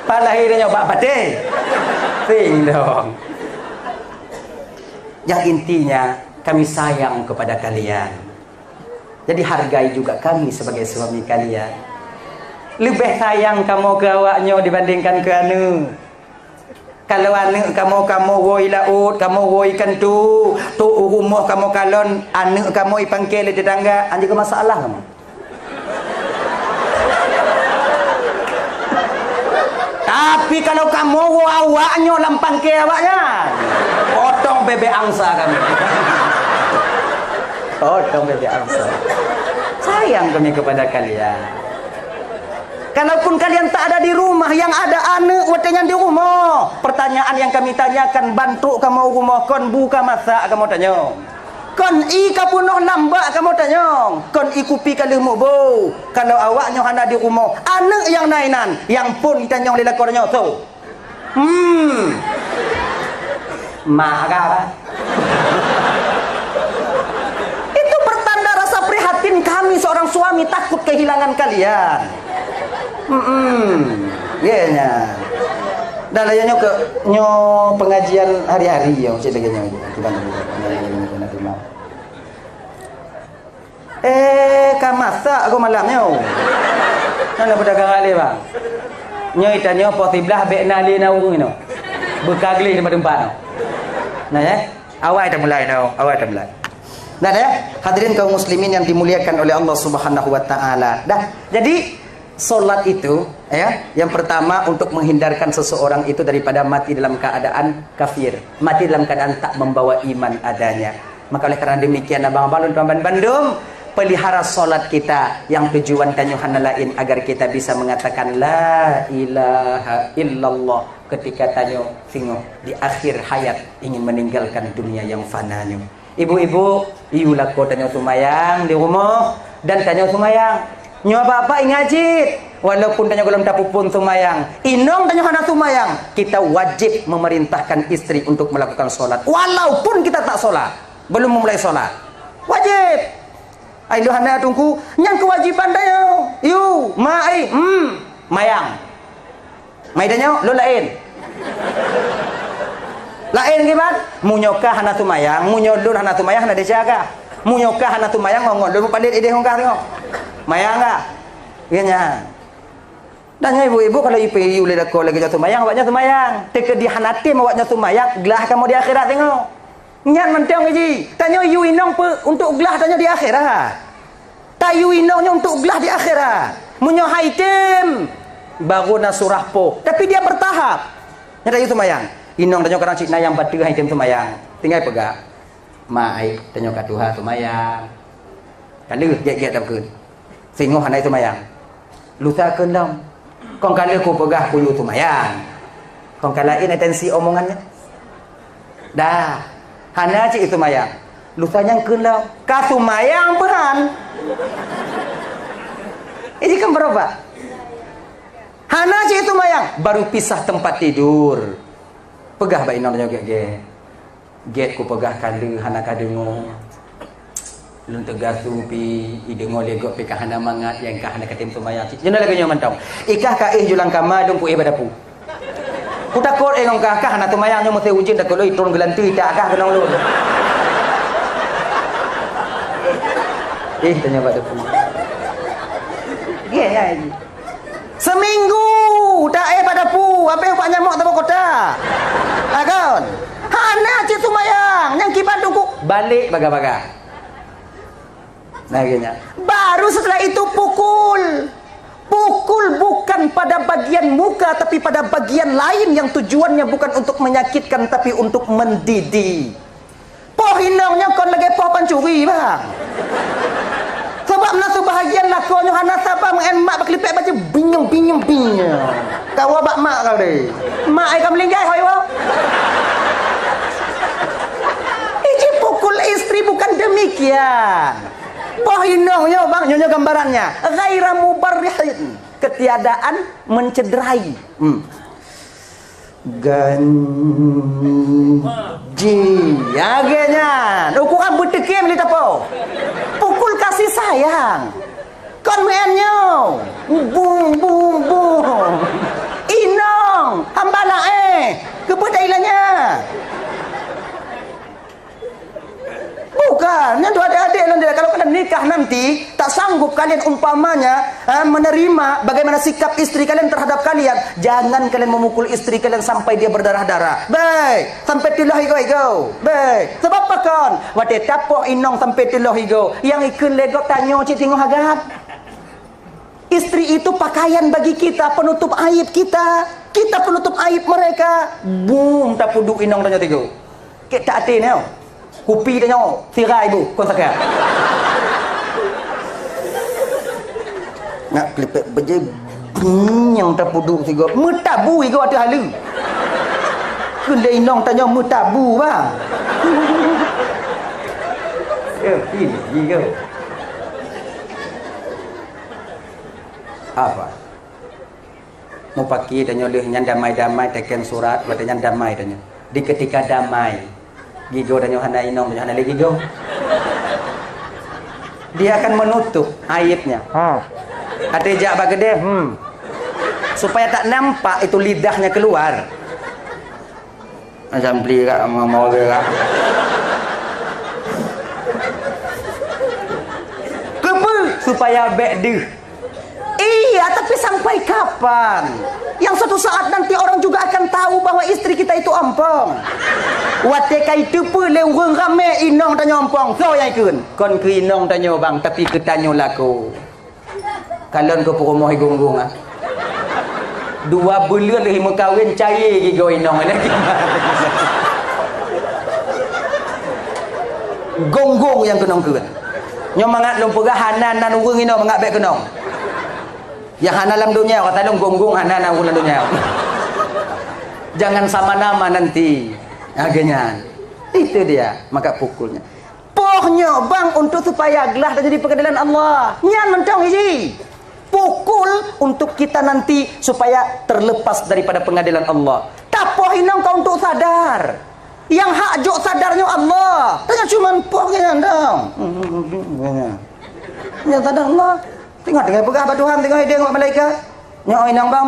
Palahirnya bak pate. Sing dong. Yang intinya kami sayang kepada kalian. Jadi hargai juga kami sebagai suami kalian. Lebih sayang kamu ke awaknya dibandingkan ke anu. Kalau anu kamu woi laut, kamu woi kan tu rumah kamu kalon, anu kamu ipangkel di tetangga, anjing masalah kamu. Tapi kalau kamu awaknya lampang ke awaknya, potong bebek angsa kami. Potong bebek angsa. Sayang kami kepada kalian. Kalaupun kalian tak ada di rumah, yang ada anak watenya di rumah. Pertanyaan yang kami tanyakan, bantu kamu rumah kon buka masak kamu tanya. Kon ika punoh lambak kamu tanya. Kon ikupi kalemu bo. Kalau awaknya hana di rumah, anak yang nainan, yang pun ditanya oleh lakornya tu. Mak apa? Itu pertanda rasa prihatin kami seorang suami takut kehilangan kalian. Nya. Dah layaknya ke pengajian hari-hari ya, cik lagi kita kan masak aku malamnya. Nana pedagang ali bang. Nyo itanya posiblah bekna ali na urung ino. Bekagli di tempat. Nah ya, awal dah mulai no, awal dah mulai. Nah ya, hadirin kaum muslimin yang dimuliakan oleh Allah Subhanahu wa taala. Dah, jadi solat itu ya, yang pertama untuk menghindarkan seseorang itu daripada mati dalam keadaan kafir, mati dalam keadaan tak membawa iman adanya. Maka oleh karena demikian abang balun tuan Bandung, pelihara solat kita yang tujuan tanyuhan lain agar kita bisa mengatakan la ilaha illallah ketika tanyo singo di akhir hayat ingin meninggalkan dunia yang fananya. Ibu-ibu, iulah ko tanyo sumayang di rumah dan tanyo sumayang. Nyo apa-apa ingajit. Walaupun tanya belum tapupun sumayang, inong tanya hana sumayang, kita wajib memerintahkan istri untuk melakukan solat. Walaupun kita tak solat, belum memulai solat, wajib. Ailu hana tunggu, yang kewajiban dayo. Yu, mai, mayang. Mai danyo, lo lain. Lain gimana? Munyoka hana sumayang, munyodun hana sumayang hana desiaga. Munyoka hana sumayang ngongol, lu pandit ide hongkar tengok. Mayang enggak? Iya nya. Dan ibu-ibu kalau ibu boleh dakor lagi jatuh mayang, awaknya sumayang. Teka di hanatim awaknya sumayang, gelah kamu di akhirat tengok. Nyat mentang gaji. Tanya yu inong untuk gelah tanya di akhirat. Tak yu inongnya untuk gelah di akhirat. Munyo haitim baru na surah po. Tapi dia bertahap. Nya dah semayang. Inong tanya kadang cik nayang batu hai tem semayang. Tinggal pegak. Mai tanya kat Tuhan semayang. Kalau get-get dah keun. Singoh handai semayang. Lusa keun lam. Kong kala ku pegah ku yu semayang. Kong kala in atensi omongannya. Dah. Hana cik semayang. Lusa nyang keun lam. Ka semayang pehan. Ini kan berapa? Hana cik semayang. Baru pisah tempat tidur. Pegah ba inong tanya get-get. Get ku pegah kala hana ka dengo. Lun tegasu pi idengo legok pi ka hana mangat yang ka hana katim semayang. Jena lagi nyaman tau. Ikah ka julang kama dong pu badapu. Ku takut engong ka hana semayang nyo mesti ujin takut loi turun gelanti tak kah kenong lu. Tanya badapu. Ge ya ini. Seminggu tak badapu, apa yang pak nyamuk tahu kota. Akon. Hana cik semayang, yang kibat tunggu balik baga-baga. Nah gini. Baru setelah itu pukul. Pukul bukan pada bagian muka tapi pada bagian lain yang tujuannya bukan untuk menyakitkan tapi untuk mendidih. Poh hinangnya kon lagi poh pancuri bang. Sebab nasu bahagian lah kau hana sabah mengemak berkelipet baca binyang. Kau abak mak kau deh. Mak ai kam linggai hoi wa. Ini pukul istri bukan demikian. Poh inongnya bang, nyonya gambarannya. Ghaira mubarrihin. Ketiadaan mencederai. Ganji. Agaknya. Ukuran bertekim ni tapo. Pukul kasih sayang. Kon menyo. Bung. Inong. Hambala kebudayanya. Bukan, yang tu adik-adik nanti. Kalau kalian nikah nanti, tak sanggup kalian umpamanya menerima bagaimana sikap istri kalian terhadap kalian. Jangan kalian memukul istri kalian sampai dia berdarah-darah. Baik, sampai tilah higo. Baik, sebab apa kan? Wate tapoh inong sampai tilah higo. Yang ikun legok tanya cik tengok agak. Istri itu pakaian bagi kita, penutup aib kita. Kita penutup aib mereka. Boom, tak puduk inong tanya tigo. Kita hati ni. Kupi dia nyawa, tirai ibu, kau sakit. Nak klipet beje yang terpuduk tiga. Metabu iku ada halu. Kena inong tanya metabu bang. Ini kau. Apa? Mau pakai tanya leh nyan damai-damai teken surat, katanya damai tanya. Di ketika damai gigo dan Yohana inong dan Yohana lagi gigo. Dia akan menutup aibnya. Atejak bagede. Supaya tak nampak itu lidahnya keluar. Macam beli kak mau kak. Kepa supaya bedeh. Iya, tapi sampai kapan? Yang suatu saat nanti orang juga akan tahu bahwa istri kita itu ompong. Wateka itu pun leweng rame inong tanya ompong. So yang ikun. Kon ke inong tanya bang, tapi ke tanya laku. Kalian ke perumahan gunggung ah. 2 bulan lagi mau kahwin cari gigo inong lagi. Gonggong yang kenong kun. Nyom mangat lom pegah hanan nan urung inong mangat bek kenong. Yang hana dalam dunia kata dong gonggong hana dalam dunia. Jangan sama nama nanti. Agaknya itu dia maka pukulnya. Pohnya bang untuk supaya gelah dan jadi pengadilan Allah. Nyan mentong isi. Pukul untuk kita nanti supaya terlepas daripada pengadilan Allah. Tapoh inang kau untuk sadar. Yang hak jok sadarnya Allah. Tanya cuma pohnya dong. Yang sadar Allah. Tengok pegah pada Tuhan, tengok dia dengan malaikat. Nyok inang bang.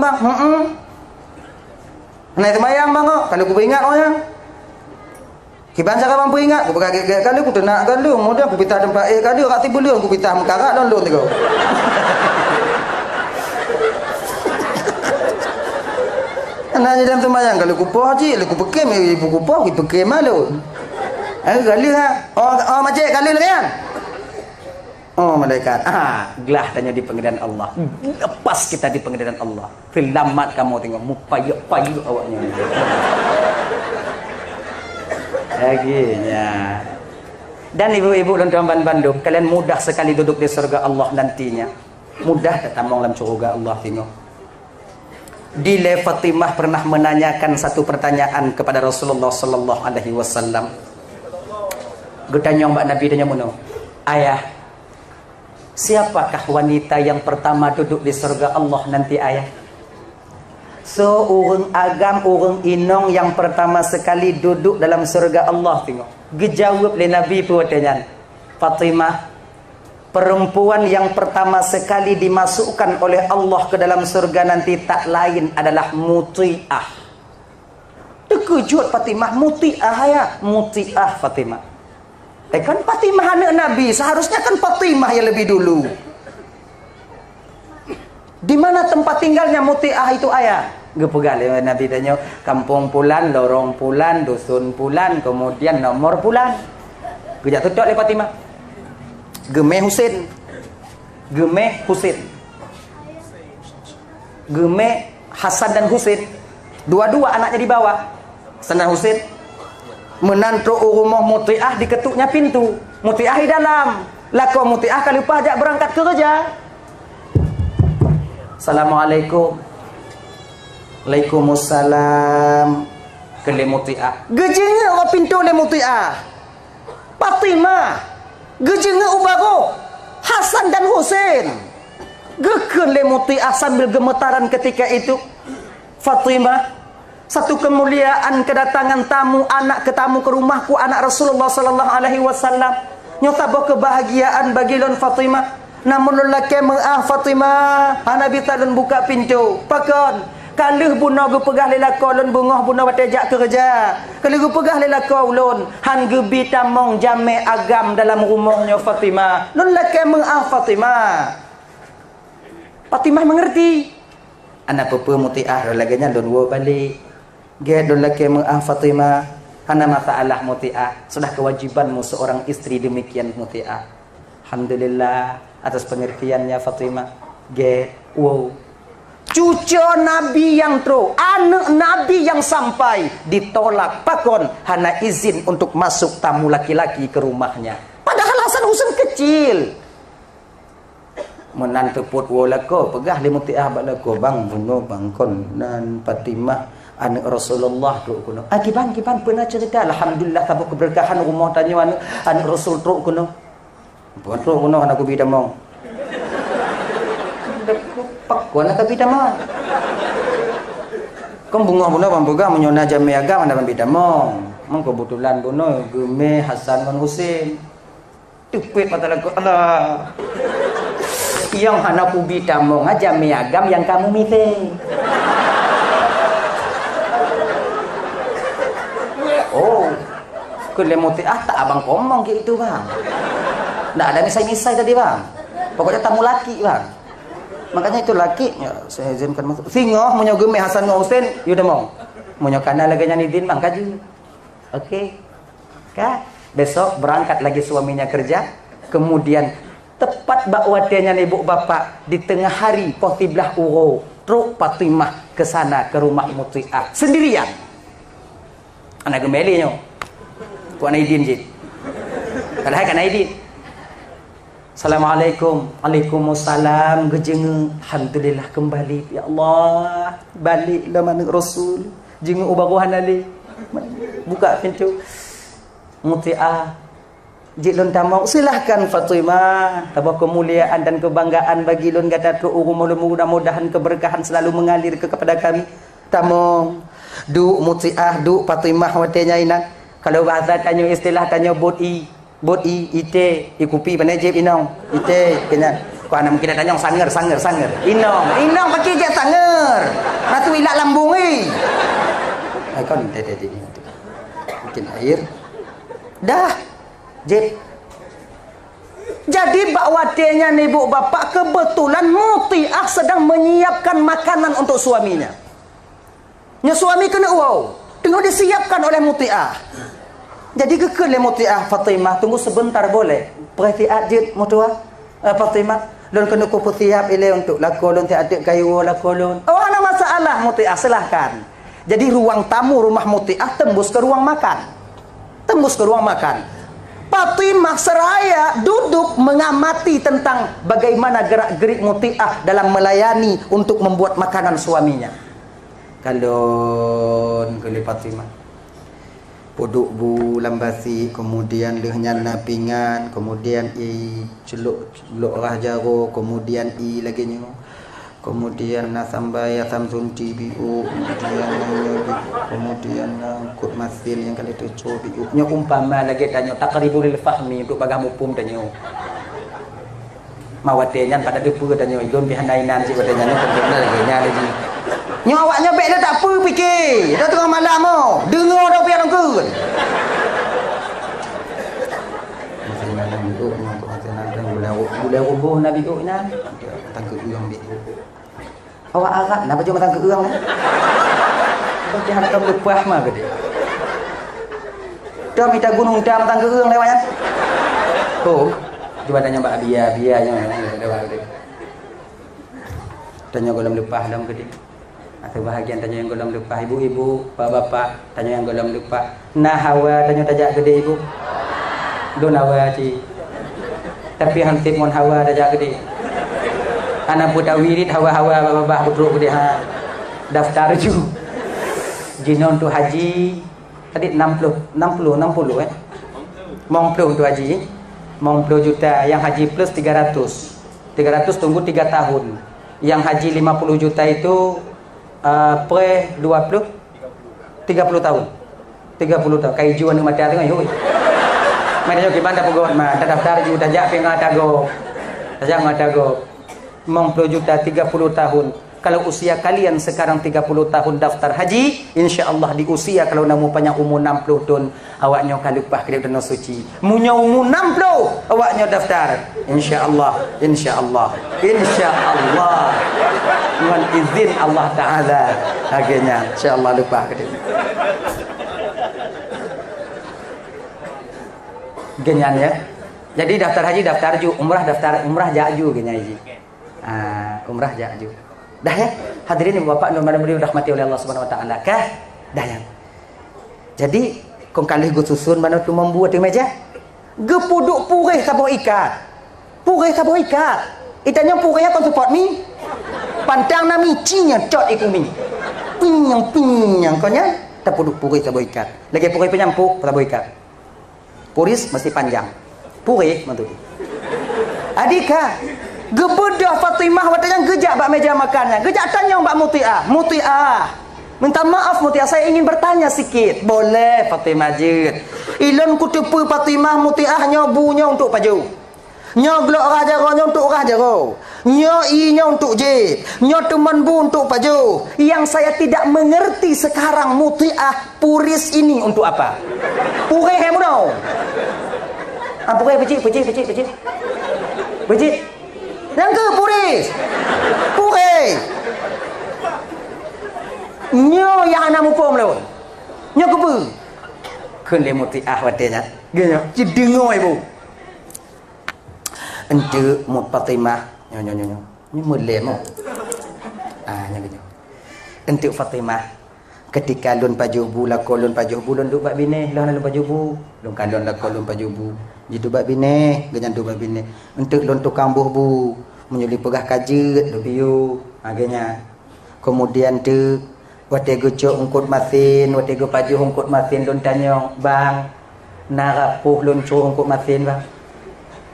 Naik semayang bang kok. Kalau aku ingat orang. Kiban cara mampu ingat. Aku pakai kali aku tenak kali. Kemudian aku pitah tempat kali. Kat tiba dia aku pitah mekarat dan lu tengok. Nanya dalam semayang kalau aku poh cik, aku pekem ibu aku poh, aku pekem malu. Kali ha. Oh macam kali lah kan. Oh malaikat, gelah tanya di pengadilan Allah. Lepas kita di pengadilan Allah. Selamat kamu tengok mupayu-payu awaknya. Akhirnya. Dan ibu-ibu dan tuan-tuan Bandung, kalian mudah sekali duduk di surga Allah nantinya. Mudah tak tamang dalam surga Allah tengok. Dile Fatimah pernah menanyakan satu pertanyaan kepada Rasulullah sallallahu alaihi wasallam. Getanya mbak Nabi tanya mono. Ayah, siapakah wanita yang pertama duduk di surga Allah nanti ayah? So urang agam urang inong yang pertama sekali duduk dalam surga Allah tengok. Gejawab oleh Nabi pertanyaan. Fatimah, perempuan yang pertama sekali dimasukkan oleh Allah ke dalam surga nanti tak lain adalah muti'ah. Terkejut Fatimah, muti'ah ya, muti'ah Fatimah. Kan Fatimah anak Nabi, seharusnya kan Fatimah yang lebih dulu. Di mana tempat tinggalnya muti'ah itu ayah? Gepegal Nabi tanya, kampung pulan, lorong pulan, dusun pulan, kemudian nomor pulan. Gejak tutup oleh Fatimah. Gemeh Husin, Gemeh Husin, Gemeh Hasan dan Husin, dua-dua anaknya di bawah. Hasan dan Husin menantu rumah muti'ah, diketuknya pintu. Muti'ah di dalam. Lako muti'ah kali pajak berangkat kerja. Assalamualaikum. Waalaikumsalam. Ke muti'ah. Gejengnya orang pintu le muti'ah. Fatimah. Gejengnya ubago. Hasan dan Husin. Geken le muti'ah sambil gemetaran ketika itu. Fatimah, satu kemuliaan kedatangan tamu anak ke tamu ke rumahku anak Rasulullah sallallahu alaihi wasallam. Nyotabo kebahagiaan bagi lon Fatimah. Namun lelaki mengah Fatimah, Nabi talun buka pintu. Pakon kalih buna gu pegah lelako lon bungah buna batejak kerja. Kalih gu pegah lelako lon han gebi tamong jame agam dalam rumahnya Fatimah. Lon lelaki mengah Fatimah. Fatimah mengerti. Anak pepe muti'ah laganya lon wo balik. Ge lon lelaki mengah Fatimah. Hana masalah muti'ah. Sudah kewajibanmu seorang istri demikian muti'ah. Alhamdulillah atas pengertiannya Fatimah. Ge wow. Cucu Nabi yang tro, anak Nabi yang sampai ditolak pakon hana izin untuk masuk tamu laki-laki ke rumahnya. Padahal Hasan Husain kecil. Menantu put wolako pegah li muti'ah balako bang buno bangkon nan Fatimah anak Rasulullah tro kuno. Kiban pernah cerita alhamdulillah tabuk keberkahan rumah tanya anak Rasul tro kuno. Buat tro kuno anak ku bidamong. Pakkuan nak bida mong. Kong bunga buno pambuga menyona jame agama dalam bida mong. Mong kebetulan buno Gemeh Hasan dan Husin. Tupit mata lagu Allah. Yang hana ku bida mong aja jame agam yang kamu mite. Oh. Kelemuti tak abang ngomong gitu bang. Nggak ada misai-misai tadi bang. Pokoknya tamu laki bang. Makanya itu laki ya, saya izinkan masuk. Singoh munyo Gemeh Hasan Husain, yuda mau. Munyo kana lagi nyanidin bang kaju. Oke. Kak, besok berangkat lagi suaminya kerja, kemudian tepat bakwatenya ibu bapak di tengah hari qatiblah uro, truk Fatimah ke sana ke rumah muti'ah sendirian. Anak gemeli nyo. Ku anaidin jid. Kadang kan aidin. Assalamualaikum. Waalaikumsalam. Gejeng alhamdulillah kembali ya Allah. Baliklah mana Rasul. Jeng ubaguhan ali. Buka pintu. Muti'ah. Jilun tamau silahkan Fatimah. Tabah kemuliaan dan kebanggaan bagi lun kata tu mudah-mudahan keberkahan selalu mengalir kepada kami. Tamong. Du Muti'ah du Fatimah watenya ina. Kalau bahasa tanya istilah tanya boti. Boti ite ikupi panajib inong ite kena ku ana mungkin tanya sanger inong pakai je sanger ratu ilak lambung ai kon tete mungkin air dah jib. Jadi bakwatenya nih bu bapak kebetulan Muti'ah sedang menyiapkan makanan untuk suaminya. Nya suami kena wow tengok disiapkan oleh Muti'ah. Jadi kekele Muti'ah Fatimah tunggu sebentar boleh. Perhati ajit mutua. Fatimah lon kena ku siap ile untuk lakolon ti adik kayu lakolon. Oh ana masalah Mutiah silahkan. Jadi ruang tamu rumah Mutiah tembus ke ruang makan. Tembus ke ruang makan. Fatimah seraya duduk mengamati tentang bagaimana gerak-gerik Mutiah dalam melayani untuk membuat makanan suaminya. Kalon kali Fatimah poduk bu lambasi, kemudian lehnya napingan, kemudian i celuk rah jaro, kemudian i lagi nyu, kemudian nasambaya samsun biu, kemudian kut masin yang kali tu biu. Nyo umpama lagi tanyo takribul fahmi untuk bagam upum tanyo. Mawatenya pada depu tanyo idon bihanainan si katanya nyo kena lagi nya lagi. Nyo awaknya bek dah tak apa fikir. Dah tengah malam mo. Dengar dah pian angkut. Masih malam itu nyo masih nang bulan rubuh nabi ko ina. Tangke uang bi. Awak agak nak baju tangke uang ni. Bagi hantam lepah mah gede. Dah minta gunung dam tangke uang lewatnya. Oh, cuba tanya Mbak biaya-biayanya lewat gede. Tanya golem lepah dalam gede. Atau bahagian tanya yang golem lepah ibu-ibu, bapak-bapak, tanya yang golem lepah. Nah hawa tanya tajak gede ibu. Don hawa ci. Tapi hantip mon hawa tajak gede. Anak puta wirid hawa-hawa babah putruk gede ha. Daftar ju. Jinon tu haji tadi 60 Mong 60 tu haji. Mong 10 juta, yang haji plus 300. 300 tunggu 3 tahun. Yang haji 50 juta itu pre 30 tahun. 30 tahun. Kai juan mati tengah yoi. Mana yo kibanda pugot mah daftar ju dajak pe ngatago. Dajak ngatago. Mong 10 juta 30 tahun. Kalau usia kalian sekarang 30 tahun daftar haji, insya-Allah di usia kalau namu panjang umur 60 tahun, awaknya kalupah ke tanah suci. Munyo umur 60, awaknya daftar. Insya-Allah, insya-Allah, insya-Allah. Dengan izin Allah Taala, akhirnya insya-Allah lupa ke dia. Genyan ya. Jadi daftar haji daftar ju, umrah daftar umrah jaju genyan haji. Umrah jaju. Dah ya, hadirin ibu bapak dan beliau rahmati oleh Allah Subhanahu wa taala kah? Dah ya. Jadi kong kalih go susun mana tu membuat di meja. Gepuduk purih kabo ikat. Purih kabo ikat. Itanya purihnya kon support mi. Pantang nami cinya cot ikumi. Pinyang konya terpuduk purih kabo ikat. Lagi purih penyampuk kabo ikat. Puris mesti panjang. Purih mantu. Adika gebedah Fatimah watanya gejak bak meja makannya. Gejak tanya Mbak Mutiah. Mutiah, minta maaf Mutiah, saya ingin bertanya sikit. Boleh Fatimah jid. Ilon kutupu Fatimah Mutiah nyobunya untuk paju. Nyoglok rajaronya untuk rajaro. Nyoinya untuk jid. Nyoteman bu untuk paju. Yang saya tidak mengerti sekarang Mutiah puris ini untuk apa? Purih hemuno. Purih pecik. Pecik. Yang ke puris. Purih. Nyo yang anak mupom lewat. Nyo kebu. Kene Mutiah watenya. Genya. Cidengo ibu. Ente mut Fatimah. Nyo. Ni mulem. Nya gitu. Ente Fatimah ketika lun pajubu lakolun pajubu lun duk bak bine lah lun pajubu. Lun kalon lakolun pajubu. Jitu bak bine, genyan tu bak bine. Untuk lon tukang buh bu, menyuli pegah kajet do piu, agenya. Kemudian tu wate gocok ungkut masin, wate go pajuh ungkut masin lon tanyong, bang, narapuh lon cu ungkut masin bang.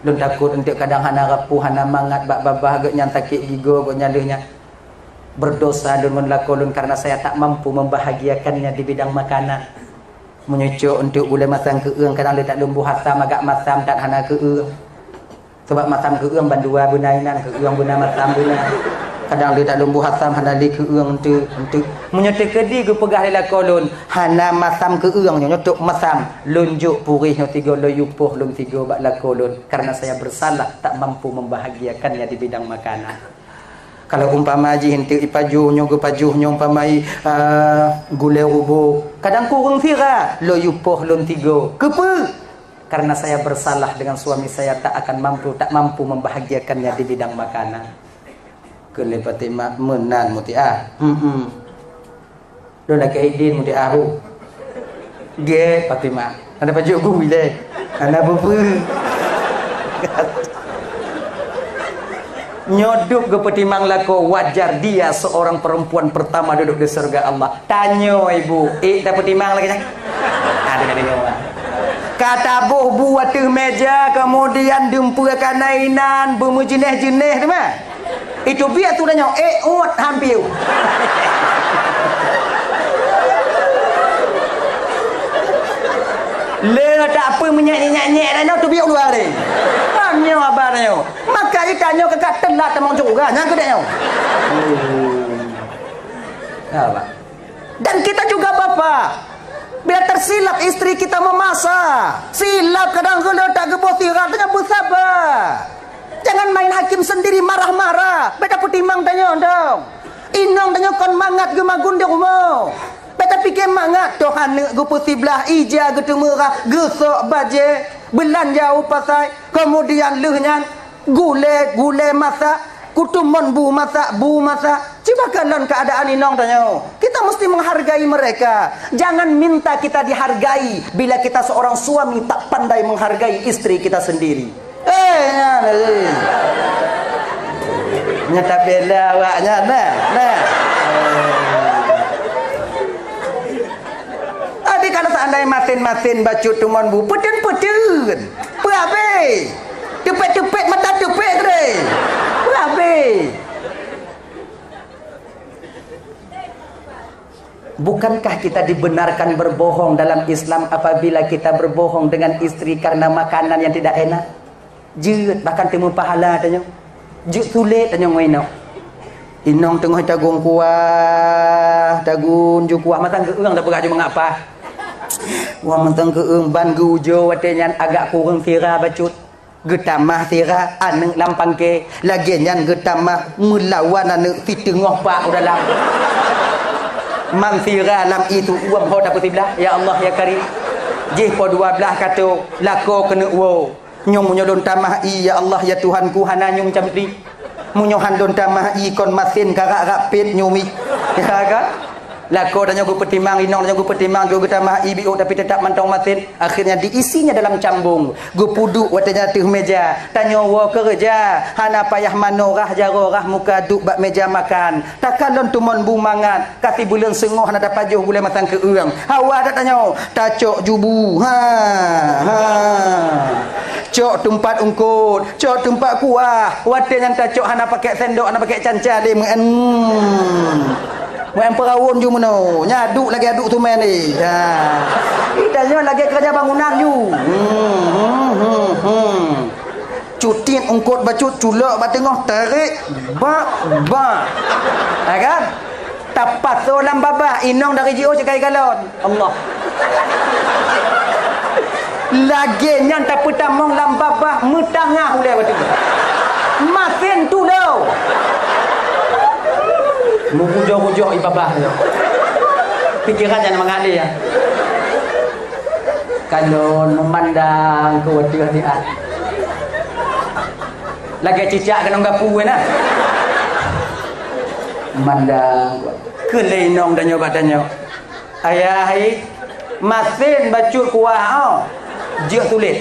Lon takut untuk kadang hana rapuh hana mangat bak babah gak nyan sakit gigo gak nyalehnya. Berdosa lon lakolun karena saya tak mampu membahagiakannya di bidang makanan. Menyucuk untuk boleh masang keung kadang dia tak lembu hasam agak masam tak hana keung. Sebab masam keung bandua benainan keung bena masam bena. Kadang dia tak lembu hasam hana li keung untuk menyucuk kedi ke pegah lila kolon hana masam keung nyucuk masam lunjuk purih no tiga lo yupuh lum tiga bak la kolon karena saya bersalah tak mampu membahagiakannya di bidang makanan. Kalau umpama haji hentik ipaju nyogo pajuh umpamai gulai rubuh kadang kurang fira lo yupoh lon tiga kepe karena saya bersalah dengan suami saya tak mampu membahagiakannya di bidang makanan. Kele Fatimah menan muti Don nak idin muti ahu. Ge Fatimah. Ada baju gue deh. Ana bubu. Nyoduk ke Fatimah lako wajar dia seorang perempuan pertama duduk di surga Allah. Tanyo ibu, dapat Fatimah lagi kan? Ada kan ini orang. Kata buat meja kemudian dumpukan nainan bermujenih-jenih tu mah. Itu biar tu nanya hampir. Le tak apa menyanyi-nyanyi dah tu biar luar ni. Tanya abang maka dia tanya ke kat telat temang juga nyang kedai apa. Dan kita juga bapa bila tersilap isteri kita memasak, silap kadang-kadang tak gebos tirat, tanya bersabar. Jangan main hakim sendiri marah-marah. Beta putimang tanya dong. Inong tanya kon mangat ge magundung mo. Beta fikir mangat toh hanek ge pusiblah ija ge temerah ge sok baje belanja upasai kemudian lehnya gule masak kutumon bu masak coba kalian keadaan inong tanya kita mesti menghargai mereka. Jangan minta kita dihargai bila kita seorang suami tak pandai menghargai istri kita sendiri. Nyata bela awaknya nah. Adik kalau seandainya masin bacut tumon bu peden apa tepet mata tepet re apa. Bukankah kita dibenarkan berbohong dalam Islam apabila kita berbohong dengan istri karena makanan yang tidak enak? Jut bahkan temu pahala tanya. Jut sulit tanya ngoino. Inong tengah tagung kuah, tagun ju kuah matang keung tak beraju mengapa. Wah matang keung ban gujo watenya agak kurang tira bacut. Getamah tira anu lampang ke lagi nyan getamah melawan anu fitengah pak dalam. Man tira lam itu uam ho dapat tiblah ya Allah ya Karim. Jih po 12 kata lako kena wo. Nyong don tamah i ya Allah ya Tuhanku hana nyong macam ni. Munyohan don tamah i kon masin karak rapit nyumi. Ya kan? Lako dan nyong pertimbang inong dan nyong pertimbang go tamah i biu tapi tetap mantau masin. Akhirnya diisinya dalam cambung. Go puduk watanya teh meja. Tanya wo kerja. Hana payah manorah jarorah muka duk bak meja makan. Takalon tumon bumangan. Kasi bulan sengoh nak pajuh bulan matang ke urang. Hawa dak tanya. Tacok jubu. Cok tempat ungkut, cok tempat kuah. Watin yang tacok hana pakai sendok, hana pakai cancar dia Muen perawun ju meno. Nyaduk lagi aduk tu main ni. Itanya lagi kerja bangunan ju. Cutin ungkut bacut culak ba tengah tarik ba. Kan? Tapat solam babah inong dari JO cekai galon. Allah. Lagi yang tak petamong lambabah metangah ulai waktu masin tu lau mengujung-ujung ibabah tu pikiran jangan mengalir ya. Kalau memandang ke waktu hati-hati lagi cicak kena gapu nah memandang kelenong dan nyoba tanya ayah masin bacut kuah Jok tulis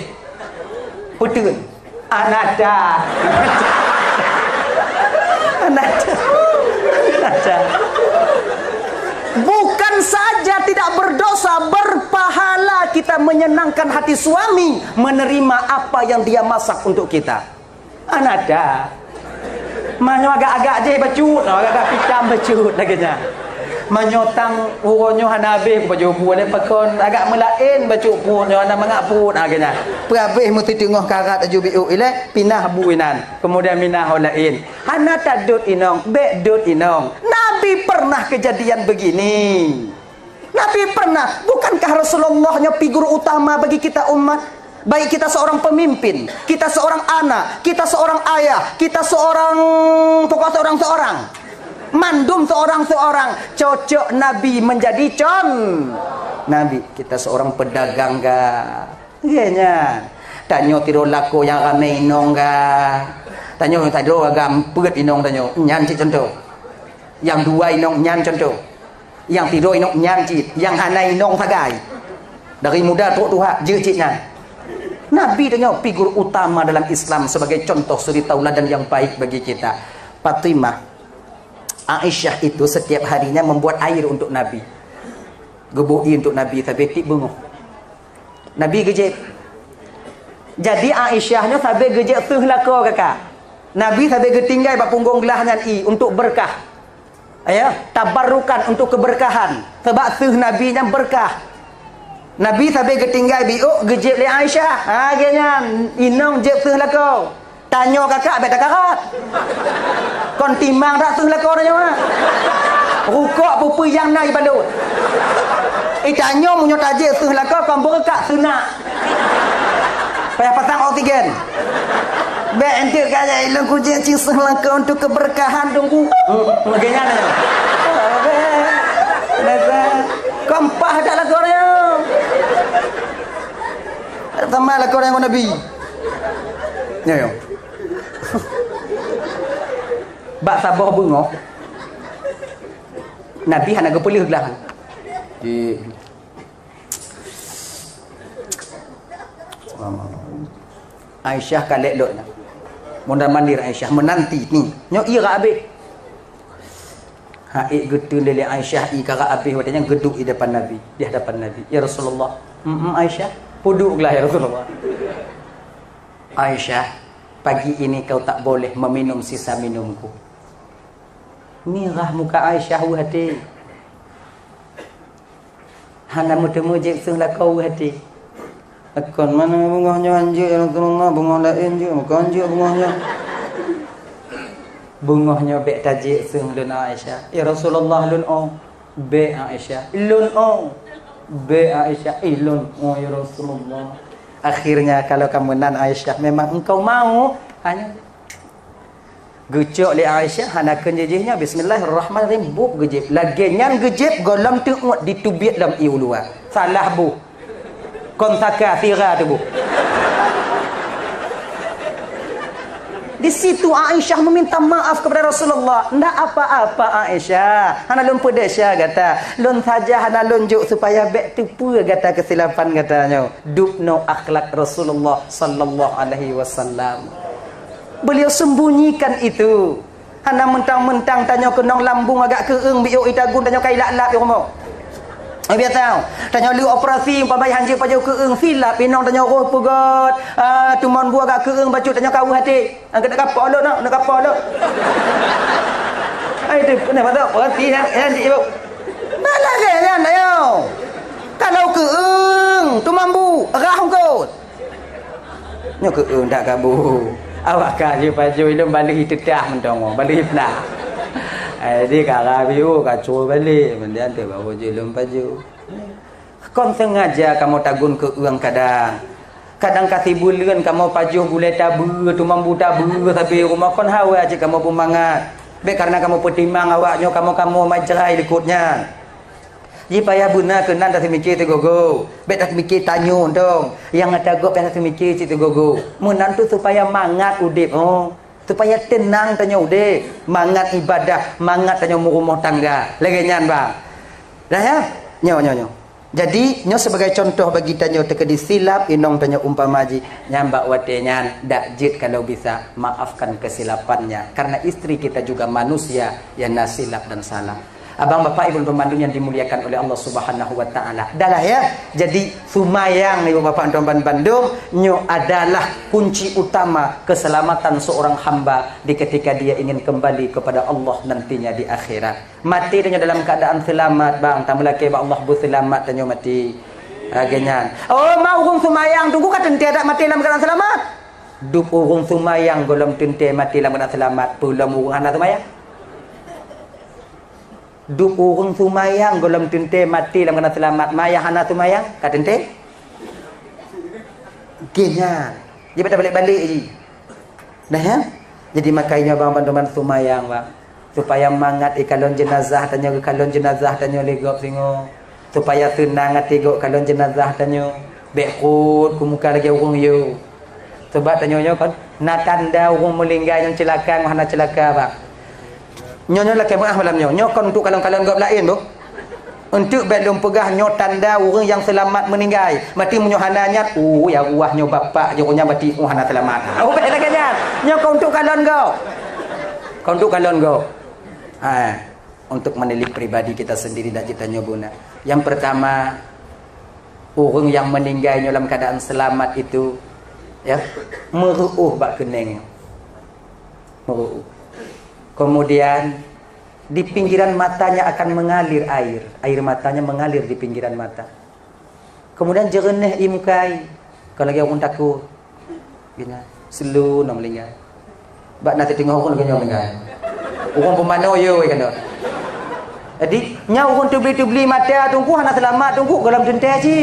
Putun Anada Bukan saja tidak berdosa, berpahala kita menyenangkan hati suami menerima apa yang dia masak untuk kita. Anada Manyo agak-agak je bacut, agak-agak pitam bacut laginya. Menyotang uronyo hanabe baju buat pakon agak melain baju punyo ana mangapun agaknya prabeh mesti tengah karat aju biu ile pinah buinan kemudian minah lain hana tadut inong bedut inong. Nabi pernah kejadian begini. Nabi pernah. Bukankah Rasulullahnya figur utama bagi kita umat? Baik kita seorang pemimpin, kita seorang anak, kita seorang ayah, kita seorang pokok seorang mandum seorang cocok Nabi menjadi Nabi. Kita seorang pedagang Genya. Tanyo tiro lako yang ramai inong ga. Tanyo tiro agam peut inong tanyo. Nyan cik contoh. Yang dua inong nyan contoh. Yang tidur inong nyan cik. Yang hanai inong sagai. Dari muda tok tuha je cik nyan. Nabi tanyo figur utama dalam Islam sebagai contoh suri tauladan yang baik bagi kita. Fatimah Aisyah itu setiap harinya membuat air untuk Nabi. Gebui untuk Nabi sampai tik bengok. Nabi gejek. Jadi Aisyahnya sampai gejek tuh lako kakak. Nabi sampai getinggai bak punggung gelahnya untuk berkah. Ya, tabarrukan untuk keberkahan. Sebab tuh Nabi nya berkah. Nabi sampai getinggai biuk gejek le Aisyah. Ha genya inong jek tuh lako. Tanya kakak bet karat. Kon timang dak tuh lako tanya mah. Rukuk pupu yang nai balut. Tanya munyo tajik tuh lako kon berkah sunat. Payah pasang oksigen. Be entir kaya ilmu kujen cisah langkah untuk keberkahan dongku. Maganya na. Nasa kompah dak lah koreo. Tambah lah koreo Nabi. Yo. Bak sabah bungo. Nabi hana gepulih gelah. Di Aisyah kalek dok nak. Mondar mandir Aisyah menanti ni. Nyo ira habis. Ha getu lele Aisyah i kara habis watanya geduk di depan Nabi, di hadapan Nabi. Ya Rasulullah. Aisyah, puduklah ya Rasulullah. Aisyah, pagi ini kau tak boleh meminum sisa minumku. Mirah muka Aisyah hati. Hana mutemu je sunglah kau hati. Akon mana bungahnya anjir yang tolonglah bungah lain je bukan anjir bungahnya. Bungahnya bek tajik sung lun Aisyah. Ya Rasulullah lun be Aisyah. Lun be Aisyah. Lun ya Rasulullah. Akhirnya kalau kamu nan Aisyah memang engkau mau hanya gecok li Aisyah hanakeun jejihnya bismillahirrahmanirrahim buk gejib. Lagi nyan gejib golam tengok ditubiat dalam iulua. Salah bu. Kontaka tira tu bu. Di situ Aisyah meminta maaf kepada Rasulullah. Ndak apa-apa Aisyah. Hana lun pedesya kata. Lun saja hana lunjuk supaya bek tupu kata kesilapan katanya. Dupno akhlak Rasulullah sallallahu alaihi wasallam. Beliau sembunyikan itu. Hana mentang-mentang tanya kenong lambung agak keeng biuk itagun tanya kai lak-lak yo mo. Biar tahu. Tanya lu operasi umpamai hanjir pajau keeng silap pinong tanya roh pegat. Tuman buah agak keeng baju tanya kau hati. Angkat nak kapal lo nak kapal lo. Ai tu kenapa tak berhenti hanjir ibu. Malah kan ayo. Kalau keeng tuman bu rah kau. Nyo keeng tak kabu. Awak kaji baju itu balik tetah mentong balik nak. Dia kara biu kacau balik kemudian dia bawa jelum baju. Kon sengaja kamu tagun ke uang kadang kasih bulan kamu pajuh gulai tabu tu mambu tabu tapi rumah kon hawa aja kamu pemangat. Be karena kamu pertimbang awaknya kamu majrai dekutnya. Ji payah buna kenan tak mikir tu gogo. Be tak mikir tanyo dong. Yang ada go tak mikir tu gogo. Munan tu supaya mangat udip. Supaya tenang tanya ude, mangat ibadah, mangat tanya rumah tangga. Lagi nyan bang. Dah ya? Nyo. Jadi nyo sebagai contoh bagi tanya tekedi silap inong tanya umpamaji nyambak wate nyan dak jid kalau bisa maafkan kesilapannya karena istri kita juga manusia yang nasilap dan salah. Abang bapak ibu pemandu yang dimuliakan oleh Allah Subhanahu wa taala. Adalah ya. Jadi sumayang ibu bapak dan Bandung nyo adalah kunci utama keselamatan seorang hamba di ketika dia ingin kembali kepada Allah nantinya di akhirat. Mati tanya dalam keadaan selamat bang. Tamalake ba Allah bu selamat tanya mati. Agenyan. Oh mau urung sumayang tunggu ka tente tak mati dalam keadaan selamat. Dup urung sumayang golom tente mati dalam keadaan selamat. Pulang urung anak sumayang. Duk urung sumayang golom tente mati dalam keadaan selamat. Maya hana sumayang kat tente. Genya. Dia pada balik-balik je. Dah ya? Jadi makanya bang bantuan sumayang bang. Supaya mangat kalon jenazah tanya kalon jenazah tanya legok singo. Supaya tenang hati gok kalon jenazah tanya. Bekut ku muka lagi urung yo. Sebab tanya kan na tanda urung melinggai yang celaka mana celaka bang. Nyonya lah kemah malam nyo kon untuk kalon-kalon gap lain bu. Untuk belum pegah nyo tanda orang yang selamat meninggal. Mati menyo hananya ya ruah nyo bapak jokonya mati hana selamat. Oh baik lagi nya. Nyo kau untuk kalon go. Kau untuk kalon go. Untuk menilik pribadi kita sendiri dan kita nyobuna. Yang pertama, orang yang meninggal dalam keadaan selamat itu ya meruuh bak keneng. Meruuh. Kemudian di pinggiran matanya akan mengalir air. Air matanya mengalir di pinggiran mata. Kemudian jernih imkai. Kalau lagi orang takut. Gini, selu nak melingkai. Bak nanti tengok orang lagi melingkai. Orang pemano yo kan. Jadi nyau orang tu beli mata tunggu hana selamat tunggu dalam jentai ji.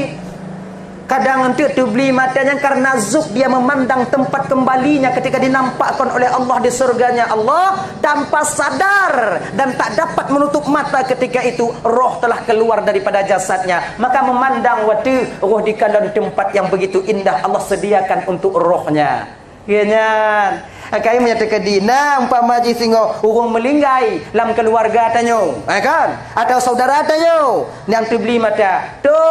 Kadang untuk tu beli matanya karena zuk dia memandang tempat kembalinya ketika dinampakkan oleh Allah di surganya Allah tanpa sadar dan tak dapat menutup mata ketika itu roh telah keluar daripada jasadnya, maka memandang waktu roh di dalam tempat yang begitu indah Allah sediakan untuk rohnya. Kenyan Akai menyatakan dina umpama ji singo urung melinggai dalam keluarga tanyo, kan? Atau saudara tanyo yang tibli mata. Tu.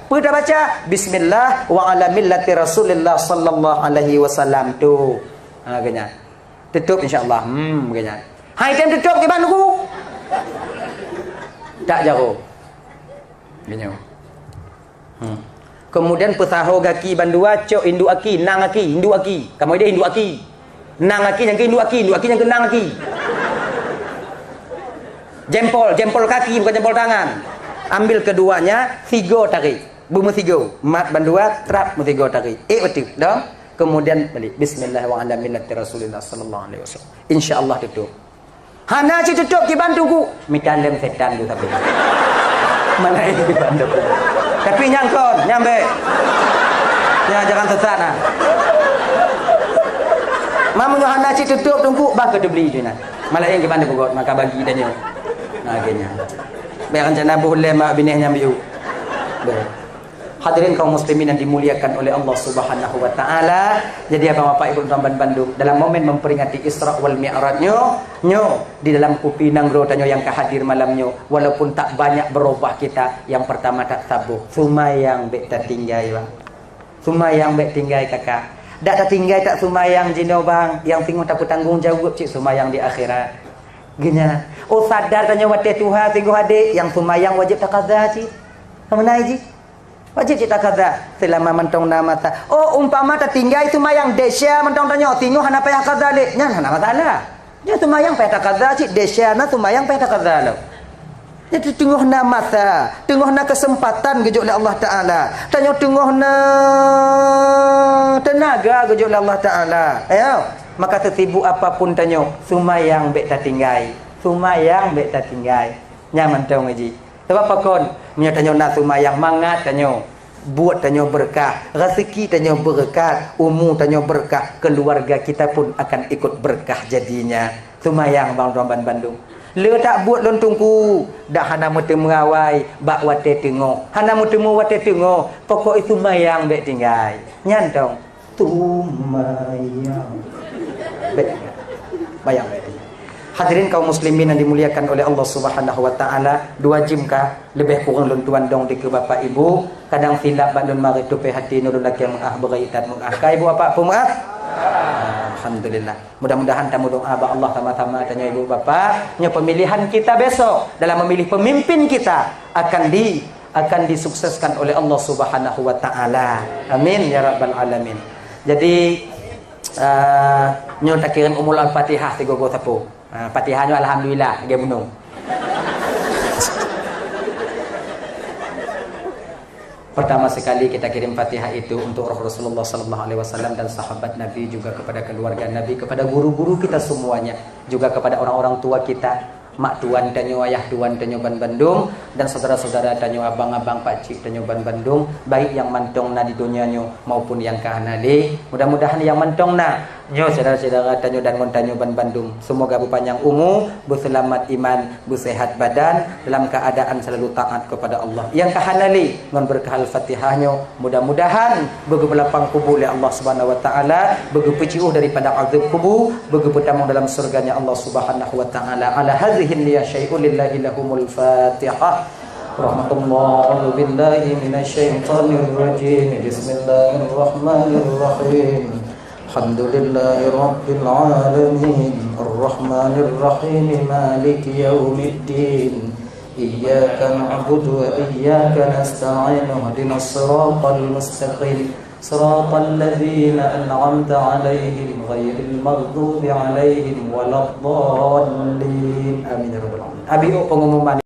Pada baca bismillah wa ala millati Rasulillah sallallahu alaihi wasallam tu. Ganya. Tutup insya-Allah. Ganya. Hai tem tutup di mana ku? Tak jauh. Ganya. Kemudian pesaho gaki bandua cok indu aki nang aki indu aki kamu dia indu aki nang aki yang ke indu aki yang ke nang aki jempol kaki bukan jempol tangan ambil keduanya tigo tarik bumi tigo mat bandua trap tigo tarik betul dong kemudian balik bismillah wa ala millati Rasulillah sallallahu alaihi wasallam insyaallah tutup hana ci tutup ki bantuku mitalem setan tu tapi mana itu di bantu tapi nyangkon nyambe ya jangan sesat nah mamu hana ci tutup tunggu bah ke beli juna malah yang gimana bugot maka bagi tanya nah gini biar rencana boleh mak binihnya biu hadirin kaum muslimin yang dimuliakan oleh Allah Subhanahu wa taala. Jadi abang bapak ibu tuan Bandung dalam momen memperingati Isra wal Mi'raj nyo di dalam kupinang ro tanyo yang kehadir malamnya walaupun tak banyak berubah kita yang pertama tak sabuh sumayang bek tak tinggai bang. Sumayang bek tinggai kakak. Dak tak tinggai tak sumayang jino bang yang tengok tak tanggung jawab cik sumayang di akhirat. Genya. Oh sadar tanyo wate Tuhan tengok adik yang sumayang wajib takaza cik. Kemenai cik. Wajib kita kata selama mentong nama ta. Oh umpama ta tinggal itu mayang desya mentong tanyo tingo hana payah kaza le. Nya hana masalah. Dia tu mayang payah kaza cik desya na tu mayang payah kaza lo. Jadi tengok na masa, tengok na kesempatan gejuk oleh Allah Taala. Tanyo tengok na tenaga gejuk oleh Allah Taala. Ayo, maka sesibuk apapun tanyo sumayang bek ta tinggal. Sumayang bek ta tinggal. Nya mentong ji. Sebab apa kon menyatanya nak sumayang mangat tanyo buat tanyo berkah rezeki tanyo berkat umur tanyo berkah keluarga kita pun akan ikut berkah jadinya sumayang bang Tuan Bandung le tak buat lontungku dah hana mute mengawai bak wate tengok hana mute wate tengok pokok itu sumayang bek tinggal nyantong sumayang bek bayang bek. Hadirin kaum muslimin yang dimuliakan oleh Allah Subhanahu wa taala, 2 jam kah lebih kurang luntuan dong di ke bapak ibu, kadang silap bandun mari tupai hati nurul laki mengah beraitan mengah. Ka ibu bapak pemaaf? Alhamdulillah. Mudah-mudahan tamu doa ba Allah sama-sama tanya ibu bapak, nya pemilihan kita besok dalam memilih pemimpin kita akan disukseskan oleh Allah Subhanahu wa taala. Amin ya rabbal alamin. Jadi nyo takiran umul al-Fatihah tiga go sapu. Fatihahnya alhamdulillah dia bunuh. Pertama sekali kita kirim Fatihah itu untuk Rasulullah sallallahu alaihi wasallam dan sahabat Nabi, juga kepada keluarga Nabi, kepada guru-guru kita semuanya, juga kepada orang-orang tua kita, mak tuan tanyo ayah tuan tanyo Ban Bandung dan saudara-saudara tanyo abang-abang pak cik tanyo Ban Bandung, baik yang mantong na di dunianya maupun yang kahanade. Mudah-mudahan yang mantong na Nyo saudara-saudara tanyo dan ngontanyo ban Bandung. Semoga berpanjang umur, berselamat iman, bersehat badan, dalam keadaan selalu taat kepada Allah. Yang kahanali ngon berkah Al-Fatihahnya, mudah-mudahan bagi belapang kubur oleh Allah Subhanahu wa taala, bagi peciuh daripada azab kubur, bagi bertamang dalam surganya Allah Subhanahu wa taala. Ala hadhihi liya syai'un lillahi lahumul Fatihah. Rahmatullah billahi minasyaitonir rajim. Bismillahirrahmanirrahim. Alhamdulillahi Rabbil Alamin Ar-Rahmanir Rahim Maliki Yawmiddin Iyyaka na'budu wa iyyaka nasta'in Ihdinas siratal mustaqim Siratal ladzina an'amta 'alaihim ghairil maghdubi 'alaihim waladdallin. Amin ya rabbal alamin. Abi pengumuman